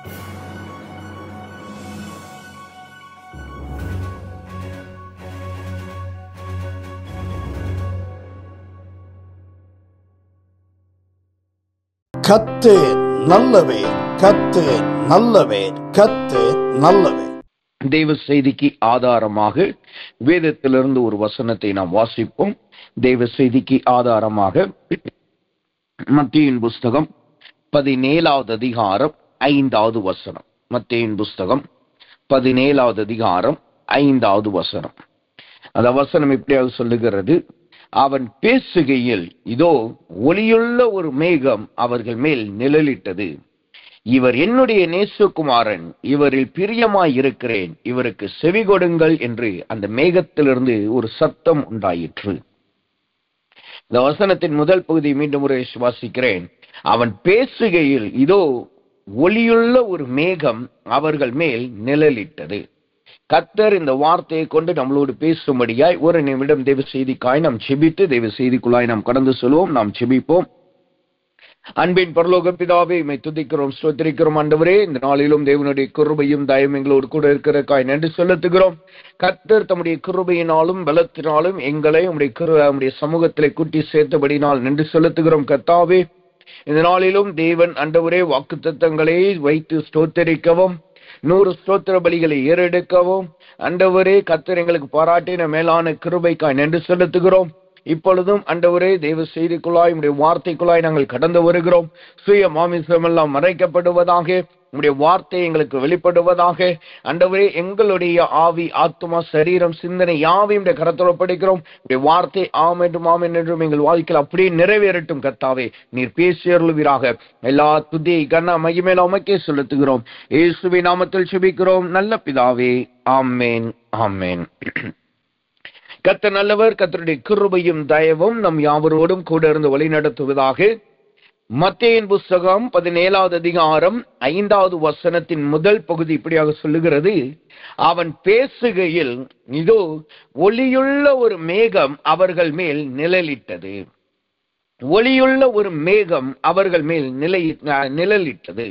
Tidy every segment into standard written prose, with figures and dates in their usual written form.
கர்த்தர் நல்லவர், கர்த்தர் நல்லவர், கர்த்தர் நல்லவர். தெய்வ செய்திக்கு ஆதாரமாக வேதத்திலிருந்து ஒரு வசனத்தை நாம் வாசிப்போம். தெய்வ செய்திக்கு ஆதாரமாக மத்தேயுவின் புஸ்தகம் 17வது அதிகாரம் 5வது வசனம். மத்தேயுவின் புஸ்தகம் 17வது அதிகாரம் 5வது வசனம். அந்த வசனம் இப்படியாக சொல்லுகிறது: அவன் பேசுகையில் இதோ ஒளியுள்ள ஒரு மேகம் அவர்கள் மேல் நிழலிட்டது. இவர் என்னுடைய நேசகுமாரன், இவரில் பிரியமாய் இருக்கிறேன், இவருக்கு செவி கொடுங்கள் என்று அந்த மேகத்திலிருந்து ஒரு சத்தம் உண்டாயிற்று. இந்த வசனத்தின் முதல் பகுதி மீண்டும் ஒரு வாசிக்கிறேன். அவன் பேசுகையில் இதோ ஒளியுள்ள ஒரு மேகம் அவர்கள் மேல் நிழலிட்டது. கர்த்தர் இந்த வார்த்தையை கொண்டு நம்மளோடு பேசும்படியாய் ஒரு நிமிடம் தேவ செய்திக்காய் நாம் செபித்து தேவ செய்திக்குள்ளாய் நாம் கடந்து செல்வோம். நாம் செபிப்போம். அன்பின் பரலோக பிதாவே, உம்மை துதிக்கிறோம், ஸ்தோத்திரிக்கிறோம். ஆண்டவரே, இந்த நாளிலும் தேவனுடைய கிருபையும் தயவும் எங்களோடு கூட இருக்கிறக்காய் நன்றி செலுத்துகிறோம். கர்த்தர் தம்முடைய கிருபையினாலும் பலத்தினாலும் எங்களை உம்முடைய சமூகத்திலே கூட்டி சேர்த்தபடினால் நன்றி செலுத்துகிறோம். கர்த்தாவே, இந்த நாளிலும் தேவன் ஆண்டவரே வாக்குத்தத்தங்களை வைத்து ஸ்தோத்திரிக்கவும் 100 ஸ்தோத்திர பலிகளை ஏறெடுக்கவும் ஆண்டவரே கர்த்தர் எங்களுக்கு பாராட்டின மேலான கிருபைக்காய் நன்றி செலுத்துகிறோம். இப்பொழுதும் ஆண்டவரே தேவ செய்திக்குள்ளாய் உம்முடைய வார்த்தைக்குள்ளாய் நாங்கள் கடந்து வருகிறோம். சுய மாமிசம் எல்லாம் மறைக்கப்படுவதாக, உம்முடைய வார்த்தை எங்களுக்கு வெளிப்படுவதாக. ஆண்டவரே, எங்களுடைய ஆவி, ஆத்மா, சரீரம், சிந்தனை யாவையும் கரத்தோடு படிக்கிறோம். உம்முடைய வார்த்தை ஆம் என்றும் ஆம் என்றும் எங்கள் வாழ்க்கையில் அப்படியே நிறைவேறட்டும். கர்த்தாவே, நீர் பேசி அருளுவீராக. எல்லா துதி கன மகிமையில உமக்கே செலுத்துகிறோம். இயேசுவின் நாமத்தில் செபிக்கிறோம் நல்ல பிதாவே, ஆமென், ஆமென். கர்த்தர் நல்லவர். கர்த்தருடைய கிருபையும் தயவும் நம் யாவரோடும் கூட இருந்து வழி நடத்துவதாக. மத்தேயுவின் புஸ்தகம் 17வது அதிகாரம் 5வது வசனத்தின் முதல் பகுதி இப்படியாக சொல்லுகிறது: அவன் பேசுகையில் இதோ ஒளியுள்ள ஒரு மேகம் அவர்கள் மேல் நிழலிட்டது. ஒளியுள்ள ஒரு மேகம் அவர்கள் மேல் நிழலிட்டது.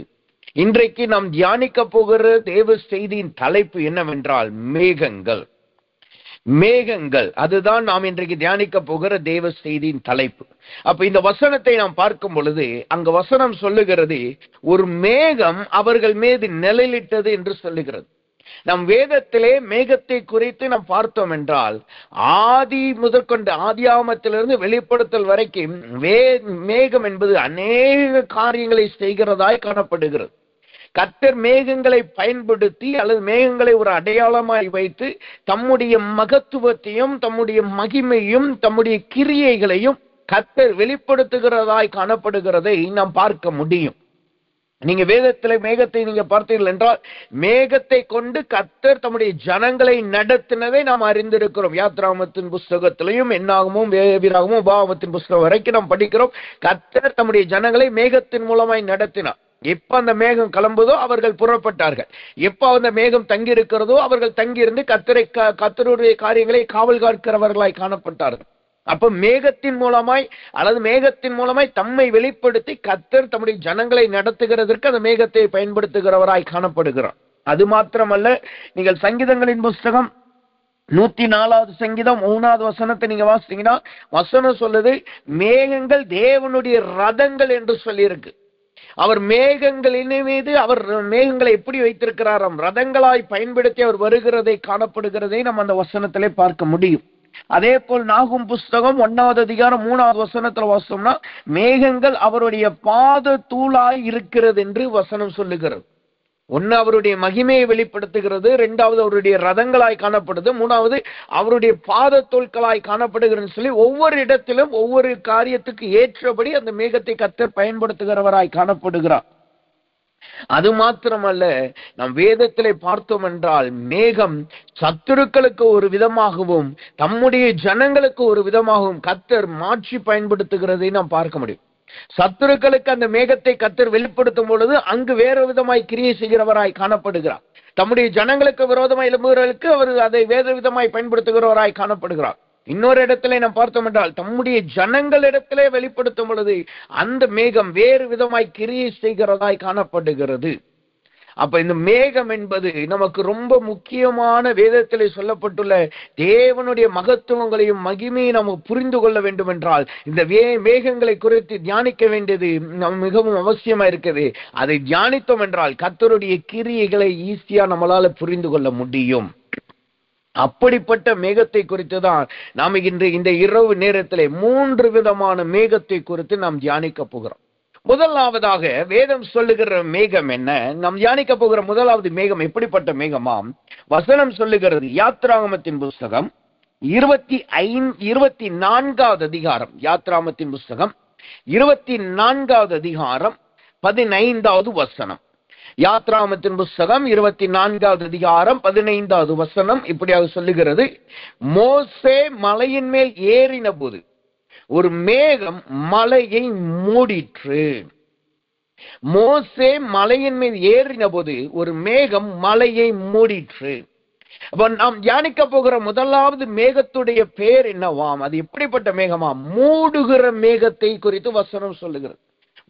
இன்றைக்கு நாம் தியானிக்க போகிற தேவ செய்தியின் தலைப்பு என்னவென்றால் மேகங்கள். மேகங்கள், அதுதான் நாம் இன்றைக்கு தியானிக்க போகிற தேவ செய்தியின் தலைப்பு. அப்ப இந்த வசனத்தை நாம் பார்க்கும் பொழுது அங்க வசனம் சொல்லுகிறது ஒரு மேகம் அவர்கள் மீது நிழலிட்டது என்று சொல்லுகிறது. நம் வேதத்திலே மேகத்தை குறித்து நாம் பார்த்தோம் என்றால் ஆதி முதற்கொண்டு ஆதியாகமத்திலிருந்து வெளிப்படுத்தல் வரைக்கும் மேகம் என்பது அநேக காரியங்களை செய்கிறதாய் காணப்படுகிறது. கர்த்தர் மேகங்களை பயன்படுத்தி அல்லது மேகங்களை ஒரு அடையாளமாய் வைத்து தம்முடைய மகத்துவத்தையும் தம்முடைய மகிமையும் தம்முடைய கிரியைகளையும் கர்த்தர் வெளிப்படுத்துகிறதாய் காணப்படுகிறதை நாம் பார்க்க முடியும். நீங்க வேதத்திலே மேகத்தை நீங்க பார்த்தீர்கள் என்றால் மேகத்தை கொண்டு கர்த்தர் தம்முடைய ஜனங்களை நடத்தினதை நாம் அறிந்திருக்கிறோம். யாத்ராகமத்தின் புஸ்தகத்திலையும் என்னாகமும் வேவிராகமும் உபாகமத்தின் புஸ்தகம் வரைக்கும் நாம் படிக்கிறோம். கர்த்தர் தம்முடைய ஜனங்களை மேகத்தின் மூலமாய் நடத்தினார். எப்ப அந்த மேகம் கிளம்புதோ அவர்கள் புறப்பட்டார்கள். எப்ப அந்த மேகம் தங்கி இருக்கிறதோ அவர்கள் தங்கியிருந்து கர்த்தருடைய காரியங்களை காவல் காக்கிறவர்களாய் காணப்பட்டார்கள். அப்ப மேகத்தின் மூலமாய் அல்லது மேகத்தின் மூலமாய் தம்மை வெளிப்படுத்தி கர்த்தர் தம்முடைய ஜனங்களை நடத்துகிறதற்கு அந்த மேகத்தை பயன்படுத்துகிறவராய் காணப்படுகிறார். அது மாத்திரமல்ல, நீங்கள் சங்கீதங்களின் புஸ்தகம் 104வது சங்கீதம் 3வது வசனத்தை நீங்க வாசித்தீங்கன்னா வசனம் சொல்லுது மேகங்கள் தேவனுடைய ரதங்கள் என்று சொல்லியிருக்கு. அவர் மேகங்களின் மீது அவர் மேகங்களை எப்படி வைத்திருக்கிறாராம், ரதங்களாய் பயன்படுத்தி அவர் வருகிறதை காணப்படுகிறதை நம்ம அந்த வசனத்திலே பார்க்க முடியும். அதே போல் நாகும் புஸ்தகம் 1வது அதிகாரம் 3வது வசனத்துல வாசித்தோம்னா மேகங்கள் அவருடைய பாத தூளாய் இருக்கிறது என்று வசனம் சொல்லுகிறது. ஒன்னு அவருடைய மகிமையை வெளிப்படுத்துகிறது, 2வது அவருடைய ரதங்களாய் காணப்படுது, 3வது அவருடைய பாத தோள்களாய் காணப்படுகிறது சொல்லி ஒவ்வொரு இடத்திலும் ஒவ்வொரு காரியத்துக்கு ஏற்றபடி அந்த மேகத்தை கர்த்தர் பயன்படுத்துகிறவராய் காணப்படுகிறார். அது மாத்திரமல்ல, நாம் வேதத்திலே பார்த்தோம் என்றால் மேகம் சத்துருக்களுக்கு ஒரு விதமாகவும் தம்முடைய ஜனங்களுக்கு ஒரு விதமாகவும் கர்த்தர் மாற்றி பயன்படுத்துகிறதை நாம் பார்க்க முடியும். சத்துருக்களுக்கு அந்த மேகத்தை கர்த்தர் வெளிப்படுத்தும் பொழுது அங்கு வேறு விதமாய் கிரியை செய்கிறவராய் காணப்படுகிறார். தம்முடைய ஜனங்களுக்கு விரோதமாய் எழும்புகிறவர்களுக்கு அவர் அதை வேறு விதமாய் பயன்படுத்துகிறவராய் காணப்படுகிறார். இன்னொரு இடத்திலே நாம் பார்த்தோம் என்றால் தம்முடைய ஜனங்களிடத்திலே வெளிப்படுத்தும் பொழுது அந்த மேகம் வேறு விதமாய் கிரியை செய்கிறதாய் காணப்படுகிறது. அப்ப இந்த மேகம் என்பது நமக்கு ரொம்ப முக்கியமான வேதத்திலே சொல்லப்பட்டுள்ள தேவனுடைய மகத்துவங்களையும் மகிமையை நாம் புரிந்து கொள்ள வேண்டும் என்றால் இந்த மேகங்களை குறித்து தியானிக்க வேண்டியது மிகவும் அவசியமா இருக்குது. அதை தியானித்தோம் என்றால் கர்த்தருடைய கிரியைகளை ஈஸியா நம்மளால புரிந்து கொள்ள முடியும். அப்படிப்பட்ட மேகத்தை குறித்து தான் நாம் இந்த இரவு நேரத்திலே 3 விதமான மேகத்தை குறித்து நாம் தியானிக்க போகிறோம். முதலாவதாக வேதம் சொல்லுகிற மேகம் என்ன? நாம் தியானிக்க போகிற முதலாவது மேகம் எப்படிப்பட்ட மேகமாம்? வசனம் சொல்லுகிறது, யாத்ராகமத்தின் புஸ்தகம் 24வது அதிகாரம், யாத்ராகமத்தின் புஸ்தகம் 24வது அதிகாரம் 15வது வசனம். யாத்ராகமத்தின் புஸ்தகம் 24வது அதிகாரம் 15வது வசனம் இப்படியாக சொல்லுகிறது, மோசே மலையின் மேல் ஏறின போது ஒரு மேகம் மலையை மூடிற்று. மோசே மலையின் மேல் ஏறின போது ஒரு மேகம் மலையை மூடிற்று. அப்ப நாம் தியானிக்க போகிற முதலாவது மேகத்துடைய பெயர் என்னவாம்? அது எப்படிப்பட்ட மேகமாம்? மூடுகிற மேகத்தை குறித்து வசனம் சொல்லுகிறது.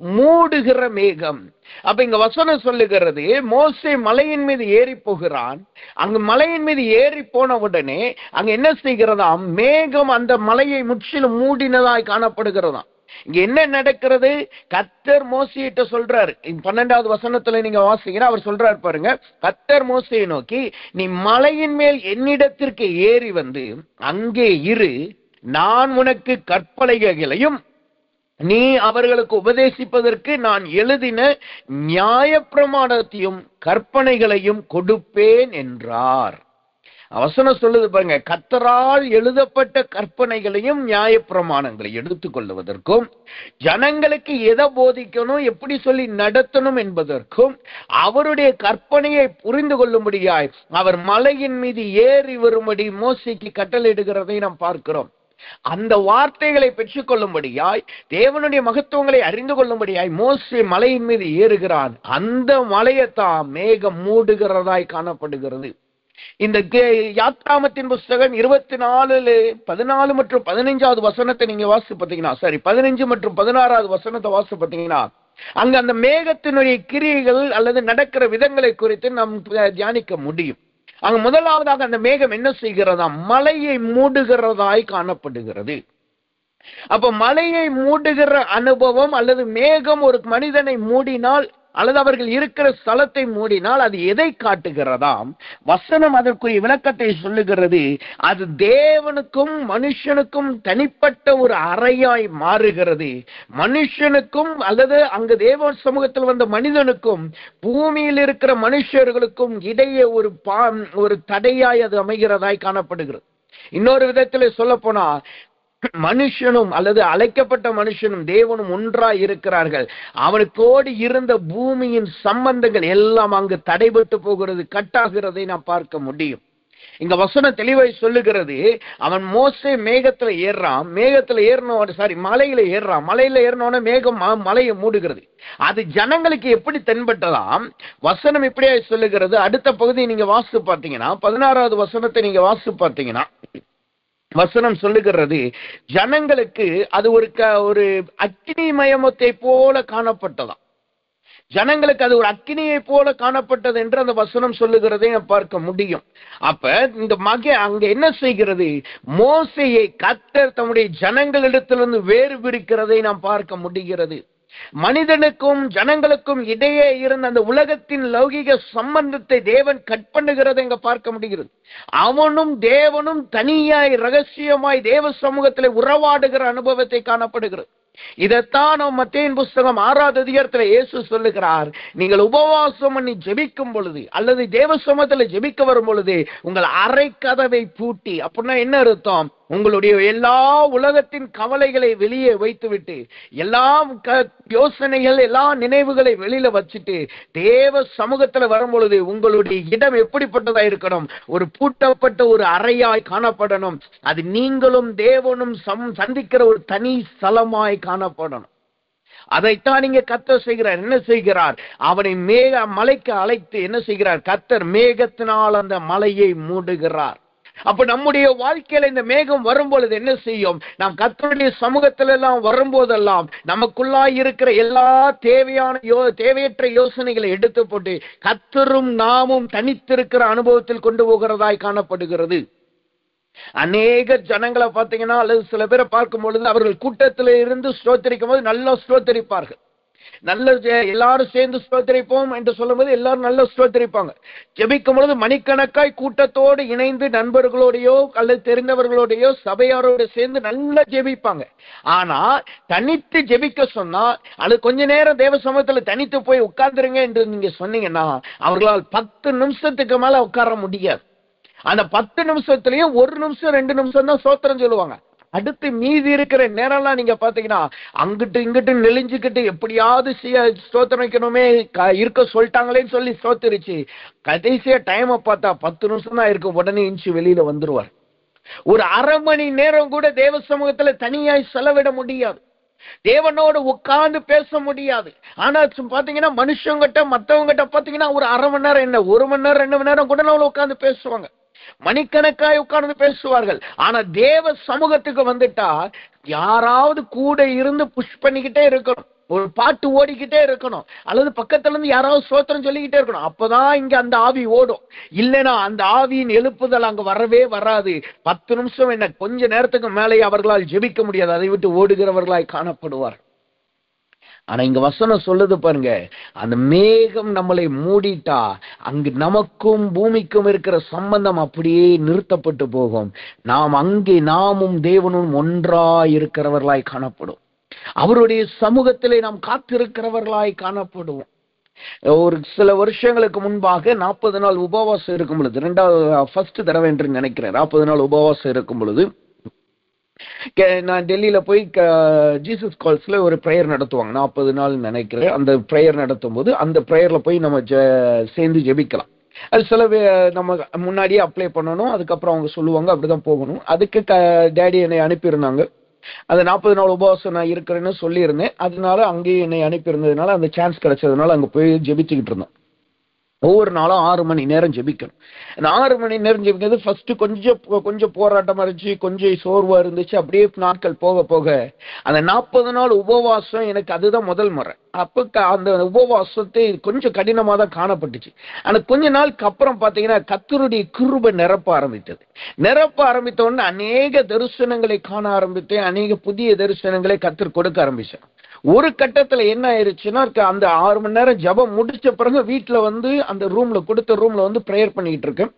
மூடுகிற மேகம். அப்ப இங்க வசனம் சொல்லுகிறது, மோசே மலையின் மீது ஏறி போகிறான். அங்கு மலையின் மீது ஏறி போன உடனே அங்க என்ன செய்கிறதாம்? மேகம் அந்த மலையை முற்றிலும் மூடினதாய் காணப்படுகிறதாம். இங்க என்ன நடக்கிறது? கர்த்தர் மோசேயிட்ட சொல்றாரு. 12வது வசனத்துல நீங்க வாசிங்கன்னா அவர் சொல்றாரு பாருங்க, கர்த்தர் மோசேயை நோக்கி, நீ மலையின் மேல் என்னிடத்திற்கு ஏறி வந்து அங்கே இரு, நான் உனக்கு கற்பலகைகளையும் நீ அவர்களுக்கு உபதேசிப்பதற்கு நான் எழுதின நியாயப்பிரமாணத்தையும் கற்பனைகளையும் கொடுப்பேன் என்றார். வசனம் சொல்லுது பாருங்க, கர்த்தரால் எழுதப்பட்ட கற்பனைகளையும் நியாயப்பிரமாணங்களை எடுத்துக்கொள்வதற்கும், ஜனங்களுக்கு எதை போதிக்கணும், எப்படி சொல்லி நடத்தணும் என்பதற்கும், அவருடைய கற்பனையை புரிந்து கொள்ளும்படியாய் அவர் மலையின் மீது ஏறி வரும்படி மோசேக்கு கட்டளையிடுகிறதை நாம் பார்க்கிறோம். அந்த வார்த்தைகளை பெற்றுக் கொள்ளும்படியாய், தேவனுடைய மகத்துவங்களை அறிந்து கொள்ளும்படியாய் மோசே மலையின் மீது ஏறுகிறான். அந்த மலையைத்தான் மேகம் மூடுகிறதாய் காணப்படுகிறது. இந்த யாத்ராகமத்தின் புஸ்தகம் 24, 14 மற்றும் 15வது வசனத்தை நீங்க வாசி பார்த்தீங்கன்னா, 15 மற்றும் 16வது வசனத்தை வாசி பார்த்தீங்கன்னா, அங்க அந்த மேகத்தினுடைய கிரியைகள் அல்லது நடக்கிற விதங்களை குறித்து நாம் தியானிக்க முடியும். அங்க முதலாவதாக அந்த மேகம் என்ன செய்கிறதா? மலையை மூடுகிறதாய் காணப்படுகிறது. அப்ப மலையை மூடுகிற அனுபவம் அல்லது மேகம் ஒரு மனிதனை மூடினால் அல்லது அவர்கள் இருக்கிற ஸ்தலத்தை மூடினால் அது எதை காட்டுகிறதாம்? வசனம் அதற்குரிய விளக்கத்தை சொல்லுகிறது. அது தேவனுக்கும் மனுஷனுக்கும் தனிப்பட்ட ஒரு அறையாய் மாறுகிறது. மனுஷனுக்கும் அல்லது அங்கு தேவ சமூகத்தில் வந்த மனிதனுக்கும் பூமியில் இருக்கிற மனுஷர்களுக்கும் இடையே ஒரு தடையாய் அது அமைகிறதாய் காணப்படுகிறது. இன்னொரு விதத்தில் சொல்ல போனா, மனுஷனும் அல்லது அழைக்கப்பட்ட மனுஷனும் தேவனும் ஒன்றாய் இருக்கிறார்கள். அவனுக்கோடு இருந்த பூமியின் சம்பந்தங்கள் எல்லாம் அங்கு தடைபட்டு போகிறது, கட்டாகிறதை நாம் பார்க்க முடியும். இங்க வசனம் தெளிவாய் சொல்லுகிறது, அவன் மோசே மேகத்துல ஏறான். மேகத்துல மலையில ஏறான். மலையில ஏறினோட மேகம் மலையை மூடுகிறது. அது ஜனங்களுக்கு எப்படி தென்பட்டதாம்? வசனம் இப்படியே சொல்லுகிறது. அடுத்த பகுதியை நீங்க வாசித்து பார்த்தீங்கன்னா, 16வது வசனத்தை நீங்க வாசித்து பார்த்தீங்கன்னா, வசனம் சொல்லுகிறது, ஜனங்களுக்கு அது ஒரு அக்கினிமயத்தை போல காணப்பட்டதாம். ஜனங்களுக்கு அது ஒரு அக்கினியை போல காணப்பட்டது என்று அந்த வசனம் சொல்லுகிறதை பார்க்க முடியும். அப்ப இந்த அங்க என்ன செய்கிறது? மோசேயை கர்த்தர் தம்முடைய ஜனங்களிடத்திலிருந்து வேறு பிரிக்கிறதை நாம் பார்க்க முடிகிறது. மனிதனுக்கும் ஜனங்களுக்கும் இடையே இருந்த அந்த உலகத்தின் லௌகிக சம்பந்தத்தை தேவன் கட் பண்ணுகிறதை இங்க பார்க்க முடிகிறது. அவனும் தேவனும் தனியாய் ரகசியமாய் தேவ சமூகத்தில் உறவாடுகிற அனுபவத்தை காணப்படுகிறது. இதைத்தான் நாம் மத்தேயின் புஸ்தகம் 6வது அதிகாரத்தில் இயேசு சொல்லுகிறார், நீங்கள் உபவாசம் பண்ணி ஜெபிக்கும் பொழுது அல்லது தேவ சமூகத்தில் ஜெபிக்க வரும் பொழுது உங்கள் அறை கதவை பூட்டி. அப்படின்னா என்ன அர்த்தம்? உங்களுடைய எல்லா உலகத்தின் கவலைகளை வெளியே வைத்துவிட்டு, எல்லா யோசனைகள் எல்லா நினைவுகளை வெளியில வச்சுட்டு தேவ சமூகத்துல வரும் பொழுது உங்களுடைய இடம் எப்படிப்பட்டதா இருக்கணும்? ஒரு பூட்டப்பட்ட ஒரு அறையாய் காணப்படணும். அது நீங்களும் தேவனும் சந்திக்கிற ஒரு தனி ஸ்தலமாய் காணப்படணும். அதைத்தான் நீங்க கர்த்தர் செய்கிறார். என்ன செய்கிறார்? அவனை மலைக்கு அழைத்து என்ன செய்கிறார்? கர்த்தர் மேகத்தினால் அந்த மலையை மூடுகிறார். அப்ப நம்முடைய வாழ்க்கையில இந்த மேகம் வரும் பொழுது என்ன செய்யும்? நாம் கர்த்தருடைய சமூகத்துல எல்லாம் வரும்போதெல்லாம் நமக்குள்ளாய் இருக்கிற எல்லா தேவையற்ற யோசனைகளை எடுத்து போட்டு கர்த்தரும் நாமும் தனித்திருக்கிற அனுபவத்தில் கொண்டு போகிறதாய் காணப்படுகிறது. அநேக ஜனங்களை பார்த்தீங்கன்னா, அல்லது சில பேரை பார்க்கும் பொழுது அவர்கள் கூட்டத்தில இருந்து ஸ்தோத்திரிக்கும் போது நல்லா ஸ்தோத்திரிப்பார்கள். நல்ல எல்லாரும் சேர்ந்து ஸ்தோத்திரிப்போம் என்று சொல்லும்போது எல்லாரும் நல்ல ஸ்தோத்திரிப்பாங்க. ஜெபிக்கும் பொழுது மணிக்கணக்காய் கூட்டத்தோடு இணைந்து நண்பர்களோடையோ அல்லது தெரிந்தவர்களோடையோ சபையாரோடு சேர்ந்து நல்லா ஜெபிப்பாங்க. ஆனா தனித்து ஜெபிக்க சொன்னா, அது கொஞ்ச நேரம் தேவ சமூகத்துல தனித்து போய் உட்கார்ந்துருங்க என்று நீங்க சொன்னீங்கன்னா அவர்களால் 10 நிமிஷத்துக்கு மேல உட்கார முடியாது. அந்த 10 நிமிஷத்துலயும் 1 நிமிஷம் 2 நிமிஷம் தான் ஸ்தோத்திரம் சொல்லுவாங்க. அடுத்து மீதி இருக்கிற நேரம்லாம் நீங்க பாத்தீங்கன்னா அங்கிட்டு இங்கிட்டு நெளிஞ்சுக்கிட்டு எப்படியாவது ஸ்தோத்திரம் வைக்கணுமே இருக்க சொல்லிட்டாங்களேன்னு சொல்லி ஸ்தோத்திரிச்சு கடைசியா டைமை பார்த்தா 10 நிமிஷம் தான் இருக்கும். உடனே இன்ச்சு வெளியில வந்துருவார். ஒரு அரை மணி நேரம் கூட தேவ சமூகத்துல தனியாய் செலவிட முடியாது. தேவனோடு உட்கார்ந்து பேச முடியாது. ஆனா பாத்தீங்கன்னா மனுஷங்கிட்ட மத்தவங்கிட்ட பாத்தீங்கன்னா ஒரு அரை மணி நேரம் என்ன 1 மணி நேரம் 2 மணி நேரம் கூட உட்கார்ந்து பேசுவாங்க. மணிக்கணக்காய் உட்கார்ந்து பேசுவார்கள். ஆனா தேவ சமூகத்துக்கு வந்துட்டா யாராவது கூட இருந்து புஷ் பண்ணிக்கிட்டே இருக்கணும். ஒரு பாட்டு ஓடிக்கிட்டே இருக்கணும், அல்லது பக்கத்துல இருந்து யாராவது ஸ்தோத்திரம் சொல்லிக்கிட்டே இருக்கணும். அப்பதான் இங்க அந்த ஆவி ஓடும். இல்லைன்னா அந்த ஆவியின் எழுப்புதல் அங்க வரவே வராது. 10 நிமிஷம் என்ன கொஞ்ச நேரத்துக்கு மேலே அவர்களால் ஜெபிக்க முடியாது. அதை விட்டு ஓடுகிறவர்களாய் காணப்படுவார். ஆனா இங்க வசனம் சொல்லுது பாருங்க, அந்த மேகம் நம்மளை மூடிட்டா அங்கு நமக்கும் பூமிக்கும் இருக்கிற சம்பந்தம் அப்படியே நிறுத்தப்பட்டு போகும். நாம் அங்கே நாமும் தேவனும் ஒன்றாய் இருக்கிறவர்களாய் காணப்படும். அவருடைய சமூகத்திலே நாம் காத்திருக்கிறவர்களாய் காணப்படுவோம். ஒரு சில வருஷங்களுக்கு முன்பாக 40 நாள் உபவாசம் இருக்கும் பொழுது, ஃபர்ஸ்ட் தடவை என்று நினைக்கிறேன், 40 நாள் உபவாசம் இருக்கும் பொழுது நான் டெல்லியில போய் ஜீசஸ் கால்ஸ்ல ஒரு ப்ரேயர் நடத்துவாங்க. 40 நாள் நினைக்கிறேன். அந்த ப்ரேயர் நடத்தும் போது அந்த ப்ரேயர்ல போய் நம்ம சேர்ந்து ஜெபிக்கலாம். அது சில நம்ம முன்னாடியே அப்ளை பண்ணணும். அதுக்கப்புறம் அவங்க சொல்லுவாங்க, அப்படிதான் போகணும். அதுக்கு டேடி என்னை அனுப்பியிருந்தாங்க. அந்த 40 நாள் உபவாசம் நான் இருக்கிறேன்னு சொல்லியிருந்தேன். அதனால அங்கேயே என்னை அனுப்பியிருந்ததுனால அந்த சான்ஸ் கிடைச்சதுனால அங்க போய் ஜெபிச்சுக்கிட்டு இருந்தோம். ஒவ்வொரு நாளும் 6 மணி நேரம் ஜெபிக்கணும். அந்த 6 மணி நேரம் ஜெபிக்கிறது ஃபர்ஸ்ட் கொஞ்சம் போராட்டமா இருந்துச்சு, கொஞ்சம் சோர்வா இருந்துச்சு. அப்படியே நாட்கள் போக போக அந்த 40 நாள் உபவாசம் எனக்கு அதுதான் முதல் முறை. அப்ப அந்த உபவாசத்தை கொஞ்சம் கடினமா தான் காணப்பட்டுச்சு. ஆனா கொஞ்ச நாளுக்கு அப்புறம் பாத்தீங்கன்னா கர்த்தருடைய கிருபை நிரப்ப ஆரம்பித்த உடனே அநேக தரிசனங்களை காண ஆரம்பித்தேன். அநேக புதிய தரிசனங்களை கர்த்தர் கொடுக்க ஆரம்பிச்சேன். ஒரு கட்டத்துல என்ன ஆயிருச்சுன்னா, அந்த 6 மணி நேரம் ஜபம் முடிச்ச பிறகு வீட்டுல வந்து அந்த கொடுத்த ரூம்ல வந்து பிரேயர் பண்ணிட்டு இருக்கேன்.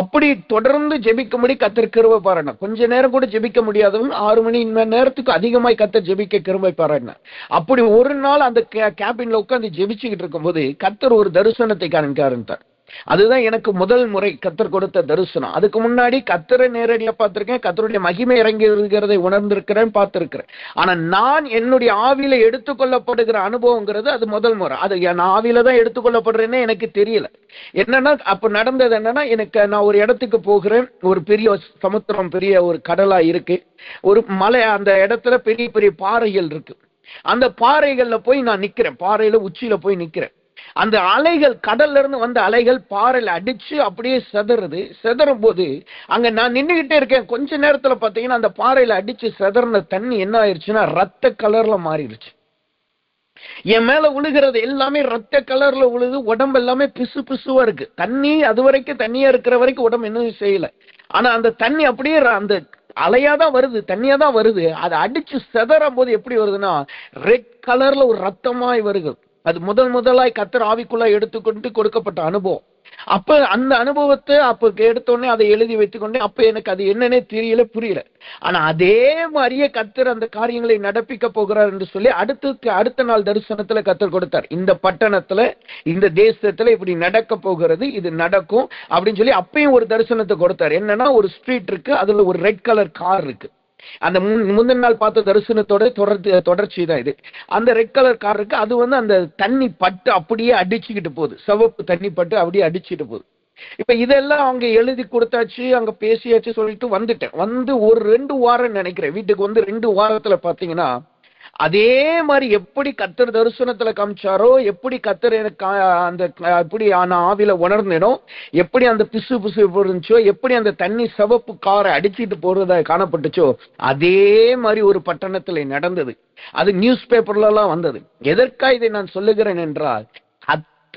அப்படி தொடர்ந்து ஜெபிக்கும்படி கர்த்தர் கிருபை பாராட்டினார். கொஞ்ச நேரம் கூட ஜெபிக்க முடியாதவங்க 6 மணி நேரத்துக்கு அதிகமாய் கர்த்தர் ஜெபிக்க கிருபை பாராட்டினார். அப்படி ஒரு நாள் அந்த கேபின்ல உட்கார்ந்து ஜெபிச்சுக்கிட்டு இருக்கும் போது கர்த்தர் ஒரு தரிசனத்தை காண்பிக்க ஆரம்பித்தார். அதுதான் எனக்கு முதல் முறை கர்த்தர் கொடுத்த தரிசனம். அதுக்கு முன்னாடி கர்த்தரை நேரடியா பார்த்திருக்கேன், கர்த்தருடைய மகிமை இறங்கி இருக்கிறதை உணர்ந்திருக்கிறேன், பார்த்திருக்கிறேன். ஆனா நான் என்னுடைய ஆவியில எடுத்துக்கொள்ளப்படுகிற அனுபவங்கிறது அது முதல் முறை. அது நான் ஆவியில தான் எடுத்துக்கொள்ளப்படுறேன்னு எனக்கு தெரியல. என்னன்னா அப்ப நடந்தது என்னன்னா, நான் ஒரு இடத்துக்கு போகிறேன். ஒரு பெரிய சமுத்திரம், பெரிய ஒரு கடலா இருக்கு. ஒரு மலை, அந்த இடத்துல பெரிய பெரிய பாறைகள் இருக்கு. அந்த பாறைகள்ல போய் நான் நிக்கிறேன். பாறையில உச்சியில போய் நிக்கிறேன். அந்த அலைகள், கடல்ல இருந்து வந்த அலைகள் பாறையில அடிச்சு அப்படியே செதறும் போது அங்க நான் நின்றுகிட்டே இருக்கேன். கொஞ்ச நேரத்துல பாத்தீங்கன்னா அந்த பாறையில அடிச்சு செதறின தண்ணி என்ன ஆயிடுச்சுன்னா ரத்த கலர்ல மாறிடுச்சு. என் மேல விழுகிறது எல்லாமே ரத்த கலர்ல விழுது. உடம்பு எல்லாமே பிசு பிசுவா இருக்கு. தண்ணி அது வரைக்கும் தண்ணியா இருக்கிற வரைக்கும் உடம்பு இன்னும் செய்யல. ஆனா அந்த தண்ணி அப்படியே அந்த அலையாதான் வருது, தண்ணியா தான் வருது. அதை அடிச்சு செதறும் போது எப்படி வருதுன்னா ரெட் கலர்ல ஒரு ரத்தமாய் வருது. அது முதலாய் கர்த்தர் ஆவிக்குள்ள எடுத்துக்கொண்டு கொடுக்கப்பட்ட அனுபவம். அப்ப அந்த அனுபவத்தை அப்ப எடுத்தோடனே அதை எழுதி வைத்துக்கொண்டே அப்ப எனக்கு அது என்னன்னே தெரியல, புரியல. ஆனா அதே மாதிரியே கர்த்தர் அந்த காரியங்களை நடப்பிக்க போகிறார் என்று சொல்லி அடுத்த நாள் தரிசனத்துல கர்த்தர் கொடுத்தார். இந்த பட்டணத்துல, இந்த தேசத்துல இப்படி நடக்க போகிறது, இது நடக்கும் அப்படின்னு சொல்லி அப்பயும் ஒரு தரிசனத்தை கொடுத்தார். என்னன்னா ஒரு ஸ்ட்ரீட் இருக்கு, அதுல ஒரு ரெட் கலர் கார் இருக்கு. அந்த முந்தின நாள் பார்த்த தரிசனத்தோட தொடர்ச்சி தான் இது. அந்த ரெட் கலர் கார் இருக்கு. அது வந்து அந்த தண்ணி பட்டு அப்படியே அடிச்சுக்கிட்டு போகுது. சிவப்பு தண்ணி பட்டு அப்படியே அடிச்சுட்டு போகுது. இப்ப இதெல்லாம் அவங்க எழுதி கொடுத்தாச்சு, அங்க பேசியாச்சு, சொல்லிட்டு வந்துட்டேன். வந்து ஒரு 2 வாரம் நினைக்கிறேன். வீட்டுக்கு வந்து 2 வாரத்துல பாத்தீங்கன்னா அதே மாதிரி எப்படி கர்த்தர் தரிசனத்துல காமிச்சாரோ, எப்படி கர்த்தர் எனக்கு அந்த எப்படி நான் ஆவில உணர்ந்தேனோ, எப்படி அந்த பிசு பிசு இருந்துச்சோ, எப்படி அந்த தண்ணி சிவப்பு காரை அடிச்சிட்டு போறதா காணப்பட்டுச்சோ, அதே மாதிரி ஒரு பட்டணத்துல நடந்தது. அது நியூஸ் பேப்பர்ல எல்லாம் வந்தது. எதற்காக இதை நான் சொல்லுகிறேன் என்றால்,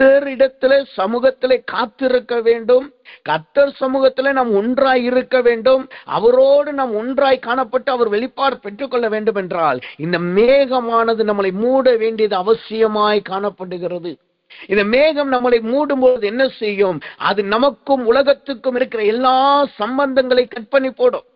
கர்த்தரிடத்திலே சமூகத்திலே காத்திருக்க வேண்டும். கர்த்தர் சமூகத்திலே நாம் ஒன்றாய் இருக்க வேண்டும். அவரோடு நாம் ஒன்றாய் காணப்பட்டு அவர் வெளிப்பாடு பெற்றுக்கொள்ள வேண்டும் என்றால், இந்த மேகமானது நம்மளை மூட வேண்டியது அவசியமாய் காணப்படுகிறது. இந்த மேகம் நம்மளை மூடும்போது என்ன செய்யும்? அது நமக்கும் உலகத்துக்கும் இருக்கிற எல்லா சம்பந்தங்களை கட் பண்ணி போடும்.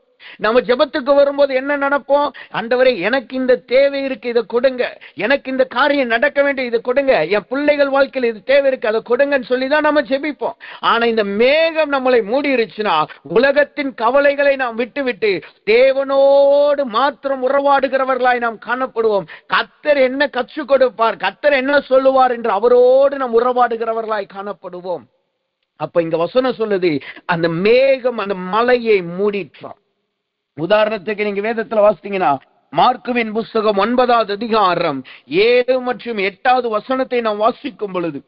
நம்ம ஜெபத்துக்கு வரும்போது என்ன நினைப்போம்? ஆண்டவரே, எனக்கு இந்த தேவை இருக்கு, இதை கொடுங்க. எனக்கு இந்த காரியம் நடக்க வேண்டும், இதை கொடுங்க. என் பிள்ளைகள் வாழ்க்கையில் இது தேவை இருக்கு, அதை கொடுங்கன்னு சொல்லிதான் நம்ம ஜெபிப்போம். ஆனா இந்த மேகம் நம்மளை மூடிருச்சுன்னா, உலகத்தின் கவலைகளை நாம் விட்டு தேவனோடு மாத்திரம் உறவாடுகிறவர்களாய் நாம் காணப்படுவோம். கர்த்தர் என்ன கற்றுக் கொடுப்பார், கர்த்தர் என்ன சொல்லுவார் என்று அவரோடு நாம் உறவாடுகிறவர்களாய் காணப்படுவோம். அப்ப இங்க வசனம் சொல்லுது, அந்த மேகம் அந்த மலையை மூடிற்றான். உதாரணத்துக்கு நீங்க வேதத்துல வாசித்தீங்கன்னா, மார்க்குவின் புஸ்தகம் 9வது அதிகாரம் 7 மற்றும் 8வது வசனத்தை நாம் வாசிக்கும் பொழுது,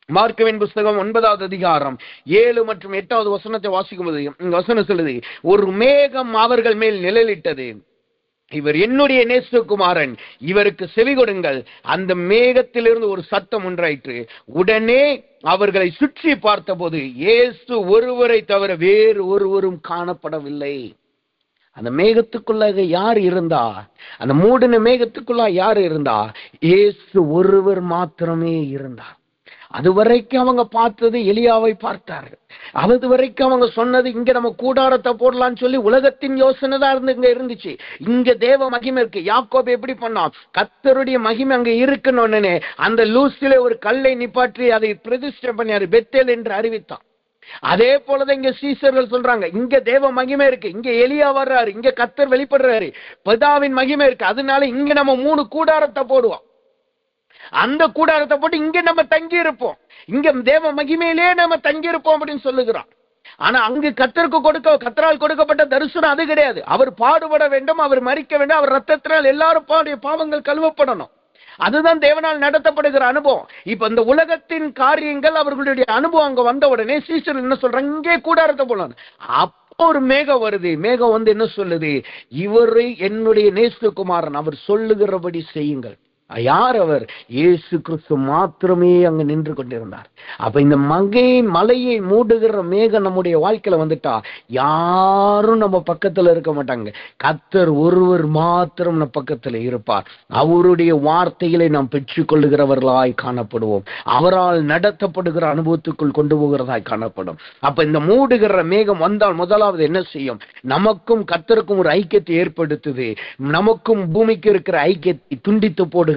மார்க்குவின் புஸ்தகம் 9வது அதிகாரம் 7 மற்றும் 8வது வசனத்தை வாசிக்கும் பொழுது இங்க வசனம் சொல்லுது, ஒரு மேகம் அவர்கள் மேல் நிழலிட்டது. இவர் என்னுடைய நேசகுமாரன், இவருக்கு செவி கொடுங்கள். அந்த மேகத்திலிருந்து ஒரு சத்தம் உண்டாயிற்று. உடனே அவர்களை சுற்றி பார்த்தபோது இயேசு ஒருவரை தவிர வேறு ஒருவரும் காணப்படவில்லை. அந்த மேகத்துக்குள்ள யார் இருந்தா? அந்த மூடின மேகத்துக்குள்ள யார் இருந்தா? இயேசு ஒருவர் மாத்திரமே இருந்தார். அது வரைக்கும் அவங்க பார்த்தது எலியாவை பார்த்தார்கள். அது வரைக்கும் அவங்க சொன்னது, இங்க நம்ம கூடாரத்தை போடலாம்னு சொல்லி உலகத்தின் யோசனை தான் இங்க இருந்துச்சு. இங்க தேவ மகிமை இருக்கு. யாக்கோபு எப்படி பண்ணான்? கர்த்தருடைய மகிமை அங்க இருக்குன்னு அந்த லூசில ஒரு கல்லை நிப்பாற்றி அதை பிரதிஷ்டை பண்ணியாரு, பெத்தேல் என்று அறிவித்தான். அதே போலதான் இங்க சீசர்கள் சொல்றாங்க, இங்க தேவ மகிமை இருக்கு, இங்க எலியா வர்றாரு, இங்க கர்த்தர் வெளிப்படுறாரு, பிதாவின் மகிமை இருக்கு, அதனால இங்க நம்ம 3 கூடாரத்தை போடுவோம். அந்த கூடாரத்தை போட்டு இங்க நம்ம தங்கி இருப்போம், இங்க தேவ மகிமையிலே நம்ம தங்கி இருப்போம் அப்படின்னு சொல்லுகிறான். ஆனா அங்கு கர்த்தரால் கொடுக்கப்பட்ட தரிசனம் அது கிடையாது. அவர் பாடுபட வேண்டும், அவர் மரிக்க வேண்டும், அவர் ரத்தத்தினால் எல்லாரும் பாவங்கள் கழுவப்படணும். அதுதான் தேவனால் நடத்தப்படுகிற அனுபவம். இப்ப இந்த உலகத்தின் காரியங்கள் அவர்களுடைய அனுபவம் அங்க வந்த உடனே சீசர் என்ன சொல்றாங்க? இங்கே கூடாரத்தை போடணும். அப்போ ஒரு மேகம் வருது. மேகம் வந்து என்ன சொல்லுது? இவரை என்னுடைய நேசகுமாரன், அவர் சொல்லுகிறபடி செய்யுங்கள். யார் அவர்? இயேசு கிறிஸ்து மாத்திரமே அங்க நின்று கொண்டிருந்தார். அப்ப இந்த மலையை மூடுகிற மேகம் நம்முடைய வாழ்க்கையில வந்துட்டா யாரும் நம்ம பக்கத்துல இருக்க மாட்டாங்க. கர்த்தர் ஒருவர் மாத்திரம் நம்ம பக்கத்துல இருப்பார். அவருடைய வார்த்தைகளை நாம் பெற்றுக் கொள்ளுகிறவர்களாய் காணப்படுவோம். அவரால் நடத்தப்படுகிற அனுபவத்துக்குள் கொண்டு போகிறதாய் காணப்படும். அப்ப இந்த மூடுகிற மேகம் வந்தால் முதலாவது என்ன செய்யும்? நமக்கும் கர்த்தருக்கும் ஒரு ஐக்கியத்தை ஏற்படுத்துது. நமக்கும் பூமிக்கு இருக்கிற ஐக்கியத்தை துண்டித்து போடுகிறதாய்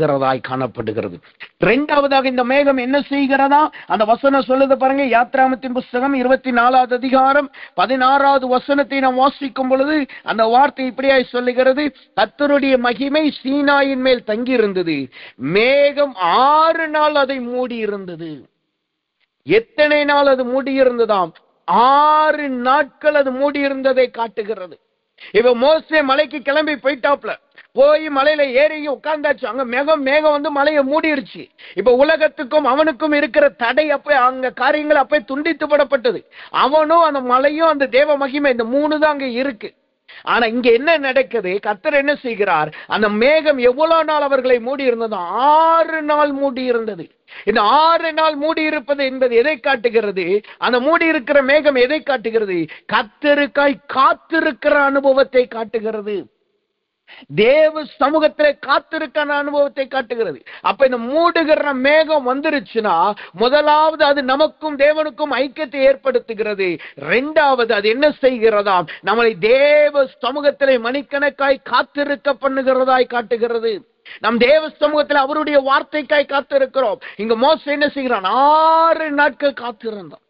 காணப்படுகிறது. இரண்டாவதாக இந்த மேகம் என்ன செய்கிறதா? அந்த வசனம் சொல்லுது பாருங்க. யாத்ராமத்தின் புஸ்தகம் 24வது அதிகாரம் 16வது வசனத்தை நாம் வாசிக்கும் பொழுது அந்த வார்த்தை இப்படியாய் சொல்லுகிறது, கர்த்தருடைய மகிமை சீனாயின் மேல் தங்கி இருந்தது, மேகம் 6 நாள் அதை மூடி இருந்தது. எத்தனை நாள் அது மூடி இருந்ததாம்? 6 நாட்கள் அது மூடி இருந்ததை காட்டுகிறது. இப்ப மோசே மலைக்கு கிளம்பி போயிட்டாப்ல, போய் மலையில ஏறி உட்கார்ந்தாச்சு. அங்க மேகம் வந்து மலையை மூடிருச்சு. இப்ப உலகத்துக்கும் அவனுக்கும் இருக்கிற தடை அப்ப அங்க காரியங்கள் அப்ப துண்டித்து படப்பட்டது. அவனும் அந்த மலையும் அந்த தேவ மகிமை இந்த 3 தான் அங்க இருக்கு. ஆனா இங்க என்ன நடக்குது? கர்த்தர் என்ன செய்கிறார்? அந்த மேகம் எவ்வளவு நாள் அவர்களை மூடி இருந்தது? 6 நாள் மூடி இருந்தது. இந்த 6 நாள் மூடி இருப்பது என்பது எதை காட்டுகிறது? அந்த மூடி இருக்கிற மேகம் எதை காட்டுகிறது? கர்த்தருக்காய் காத்திருக்கிற அனுபவத்தை காட்டுகிறது. தேவ சமூகத்திலே காத்திருக்கிற அனுபவத்தை காட்டுகிறது. அப்ப இந்த மூடுகிற மேகம் வந்துருச்சுன்னா முதலாவது அது நமக்கும் தேவனுக்கும் ஐக்கியத்தை ஏற்படுத்துகிறது. இரண்டாவது அது என்ன செய்கிறதாம்? நம்மளை தேவ சமூகத்திலே மணிக்கணக்காய் காத்திருக்க பண்ணுகிறதாய் காட்டுகிறது. நம் தேவ சமூகத்தில் அவருடைய வார்த்தைக்காய் காத்திருக்கிறோம். இங்க மோசே என்ன செய்கிறான்? 6 நாட்கள் காத்திருந்தான்.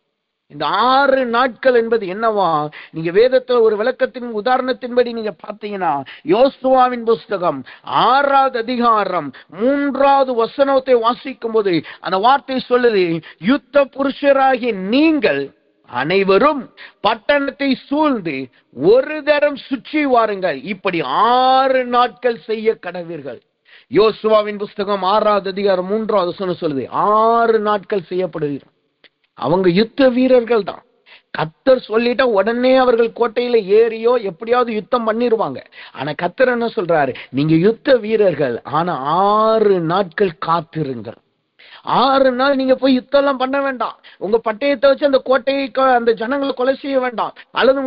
இந்த 6 நாட்கள் என்பது என்னவா? நீங்க வேதத்துல ஒரு விளக்கத்தின் உதாரணத்தின்படி நீங்க பார்த்தீங்கன்னா, யோசுவாவின் புஸ்தகம் 6வது அதிகாரம் 3வது வசனத்தை வாசிக்கும் போது அந்த வார்த்தை சொல்லுது, யுத்த புருஷராகிய நீங்கள் அனைவரும் பட்டணத்தை சூழ்ந்து ஒரு தரம் சுற்றி வாருங்கள், இப்படி 6 நாட்கள் செய்ய கடவீர்கள். யோசுவாவின் புஸ்தகம் 6வது அதிகாரம் 3வது வசனம் சொல்லுது, 6 நாட்கள் செய்யப்படுகிறார். அவங்க யுத்த வீரர்கள் தான். கர்த்தர் சொல்லிட்டா உடனே அவர்கள் கோட்டையில ஏறியோ எப்படியாவது யுத்தம் பண்ணிருவாங்க. ஆனா கர்த்தர் என்ன சொல்றாரு, நீங்க யுத்த வீரர்கள், ஆனா 6 நாட்கள் காத்திருங்கள். 6 நாள் நீங்க போய் யுத்தம் எல்லாம் பண்ண வேண்டாம். உங்க பட்டயத்தை வச்சு அந்த கோட்டையை அந்த ஜனங்களை கொலை செய்ய வேண்டாம். அல்லது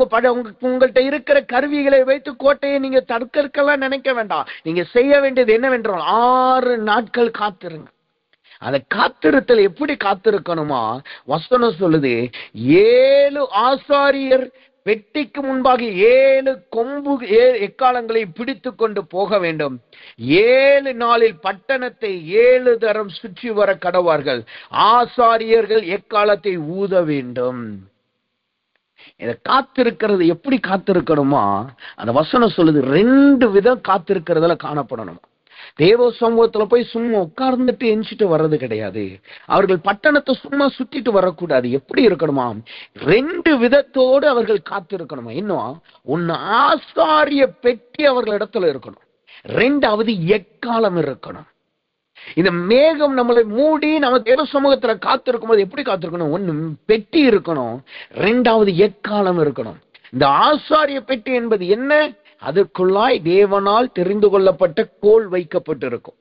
உங்கள்கிட்ட இருக்கிற கருவிகளை வைத்து கோட்டையை நீங்க தடுக்கலாம் நினைக்க வேண்டாம். நீங்க செய்ய வேண்டியது என்னவென்றால் 6 நாட்கள் காத்திருங்க. அதை காத்திருத்தல் எப்படி காத்திருக்கணுமா? வசனம் சொல்லுது, 7 ஆசாரியர் பெட்டிக்கு முன்பாக 7 கொம்பு எக்காலங்களை பிடித்து கொண்டு போக வேண்டும். 7 நாளில் பட்டணத்தை 7 தரம் சுற்றி வர கடவார்கள். ஆசாரியர்கள் எக்காலத்தை ஊத வேண்டும். இதை காத்திருக்கிறது எப்படி காத்திருக்கணுமா? அந்த வசனம் சொல்லுது, 2 விதம் காத்திருக்கிறதுல காணப்படணும். தேவ சமூகத்துல போய் சும்மா உட்கார்ந்துட்டு எஞ்சிட்டு வர்றது கிடையாது. அவர்கள் பட்டணத்தை சும்மா சுத்திட்டு வரக்கூடாது. எப்படி இருக்கணுமா? 2 விதத்தோடு அவர்கள் காத்திருக்கணுமா. இன்னும் ஒன்னு, ஆசாரிய பெட்டி அவர்களிடத்துல இருக்கணும். 2வது எக்காலம் இருக்கணும். இந்த மேகம் நம்மளை மூடி நம்ம தேவ சமூகத்துல காத்திருக்கும் போது எப்படி காத்திருக்கணும்? ஒன்னு பெட்டி இருக்கணும், 2வது எக்காலம் இருக்கணும். இந்த ஆசாரிய பெட்டி என்பது என்ன? அதற்குள்ளாய் தேவனால் தெரிந்து கொள்ளப்பட்ட கோல் வைக்கப்பட்டிருக்கும்.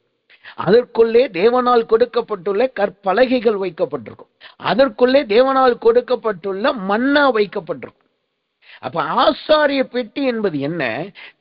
அதற்குள்ளே தேவனால் கொடுக்கப்பட்டுள்ள கற்பலகைகள் வைக்கப்பட்டிருக்கும். அதற்குள்ளே தேவனால் கொடுக்கப்பட்டுள்ள மன்னா வைக்கப்பட்டிருக்கும். அப்ப ஆசாரிய பெட்டி என்பது என்ன?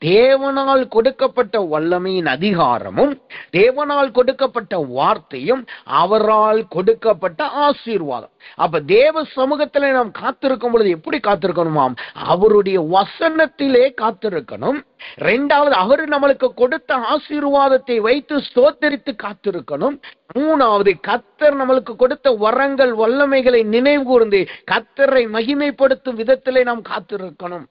தேவனால் கொடுக்கப்பட்ட வல்லமையின் அதிகாரமும் தேவனால் கொடுக்கப்பட்ட வார்த்தையும் அவரால் கொடுக்கப்பட்ட ஆசீர்வாதம். அப்ப தேவ சமூகத்திலே நாம் காத்திருக்கும் பொழுது எப்படி காத்திருக்கணுமாம்? அவருடைய வசனத்திலே காத்திருக்கணும். 2வது, அவரு நம்மளுக்கு கொடுத்த ஆசீர்வாதத்தை வைத்து ஸ்தோத்தரித்து காத்திருக்கணும். 3வது, கர்த்தர் நம்மளுக்கு கொடுத்த வரங்கள் வல்லமைகளை நினைவு கூர்ந்து கர்த்தரை மகிமைப்படுத்தும் விதத்திலே நாம் காத்திருக்கணும்.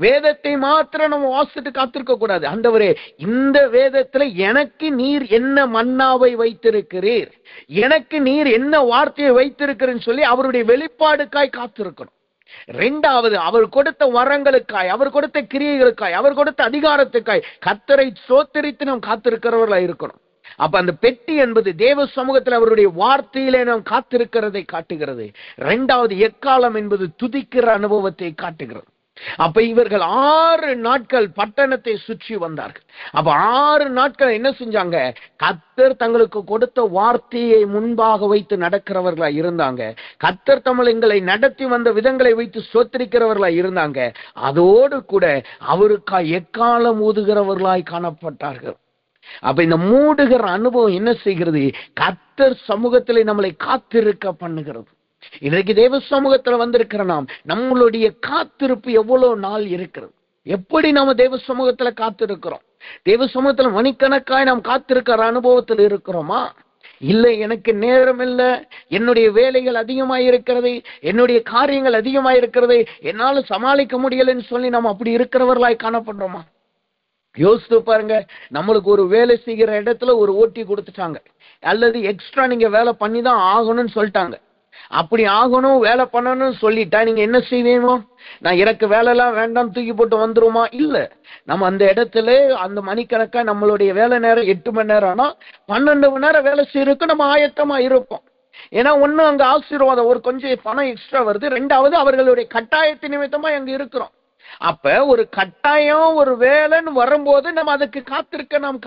வேதத்தை மாத்திரம் நம்ம வாசிட்டு காத்திருக்க கூடாது. ஆண்டவரே, இந்த வேதத்துல எனக்கு நீர் என்ன மன்னாவை வைத்திருக்கிறீர், எனக்கு நீர் என்ன வார்த்தையை வைத்திருக்கிறேன்னு சொல்லி அவருடைய வெளிப்பாடுக்காய் காத்திருக்கணும். 2வது, அவர் கொடுத்த வரங்களுக்காய், அவர் கொடுத்த கிரியைகளுக்காய், அவர் கொடுத்த அதிகாரத்துக்காய் கர்த்தரை ஸ்தோத்திரித்து நாம் காத்திருக்கிறவர்களா இருக்கணும். அப்ப அந்த பெட்டி என்பது தேவ சமூகத்தில் அவருடைய வார்த்தையிலே நாம் காத்திருக்கிறதை காட்டுகிறது. 2வது, எக்காலம் என்பது துதிக்கிற அனுபவத்தை காட்டுகிறது. அப்ப இவர்கள் 6 நாட்கள் பட்டணத்தை சுற்றி வந்தார்கள். அப்ப 6 நாட்கள் என்ன செஞ்சாங்க? கர்த்தர் தங்களுக்கு கொடுத்த வார்த்தையை முன்பாக வைத்து நடக்கிறவர்களா இருந்தாங்க. கர்த்தர் எங்களை நடத்தி வந்த விதங்களை வைத்து ஸ்தோத்திரிக்கிறவர்களா இருந்தாங்க. அதோடு கூட அவருக்காய் எக்காலம் ஊதுகிறவர்களாய் காணப்பட்டார்கள். அப்ப இந்த மூடுகிற அனுபவம் என்ன செய்கிறது? கர்த்தர் சமூகத்திலே நம்மளை காத்திருக்க பண்ணுகிறது. இன்றைக்கு தேவ சமூகத்துல வந்திருக்கிற நாம், நம்மளுடைய காத்திருப்பு எவ்வளவு நாள் இருக்கிறது? எப்படி நாம தேவ சமூகத்துல காத்திருக்கிறோம்? தேவ சமூகத்துல மணிக்கணக்காய் நாம் காத்திருக்கிற அனுபவத்தில் இருக்கிறோமா? இல்லை, எனக்கு நேரம் இல்லை, என்னுடைய வேலைகள் அதிகமாயிருக்கிறது, என்னுடைய காரியங்கள் அதிகமாயிருக்கிறது, என்னால சமாளிக்க முடியலன்னு சொல்லி நாம் அப்படி இருக்கிறவர்களாய் காணப்படுறோமா? யோசித்து பாருங்க. நம்மளுக்கு ஒரு வேலை செய்கிற இடத்துல ஒரு ஓட்டி கொடுத்துட்டாங்க, அல்லது எக்ஸ்ட்ரா நீங்க வேலை பண்ணி தான் ஆகணும்னு சொல்லிட்டாங்க. அப்படி ஆகணும், வேலை பண்ணணும்னு சொல்லிட்டா நீங்க என்ன செய்வீங்க? நான் எனக்கு வேலை எல்லாம் வேண்டாம் தூக்கி போட்டு வந்துருமா? இல்ல, நம்ம அந்த இடத்துல அந்த மணிக்கணக்கா நம்மளுடைய வேலை நேரம் 8 மணி நேரம்னா 12 மணி நேரம் வேலை செய்யறதுக்கு நம்ம ஆயத்தமா இருப்போம். ஏன்னா ஒண்ணு, அங்க ஆசீர்வாதம், ஒரு கொஞ்சம் பணம் எக்ஸ்ட்ரா வருது. 2வது, அவர்களுடைய கட்டாயத்து நிமித்தமா அங்க இருக்கிறோம். அப்ப ஒரு கட்டாயம், ஒரு வேலைன்னு வரும்போது நம்ம அதுக்கு காத்திருக்க, நாம்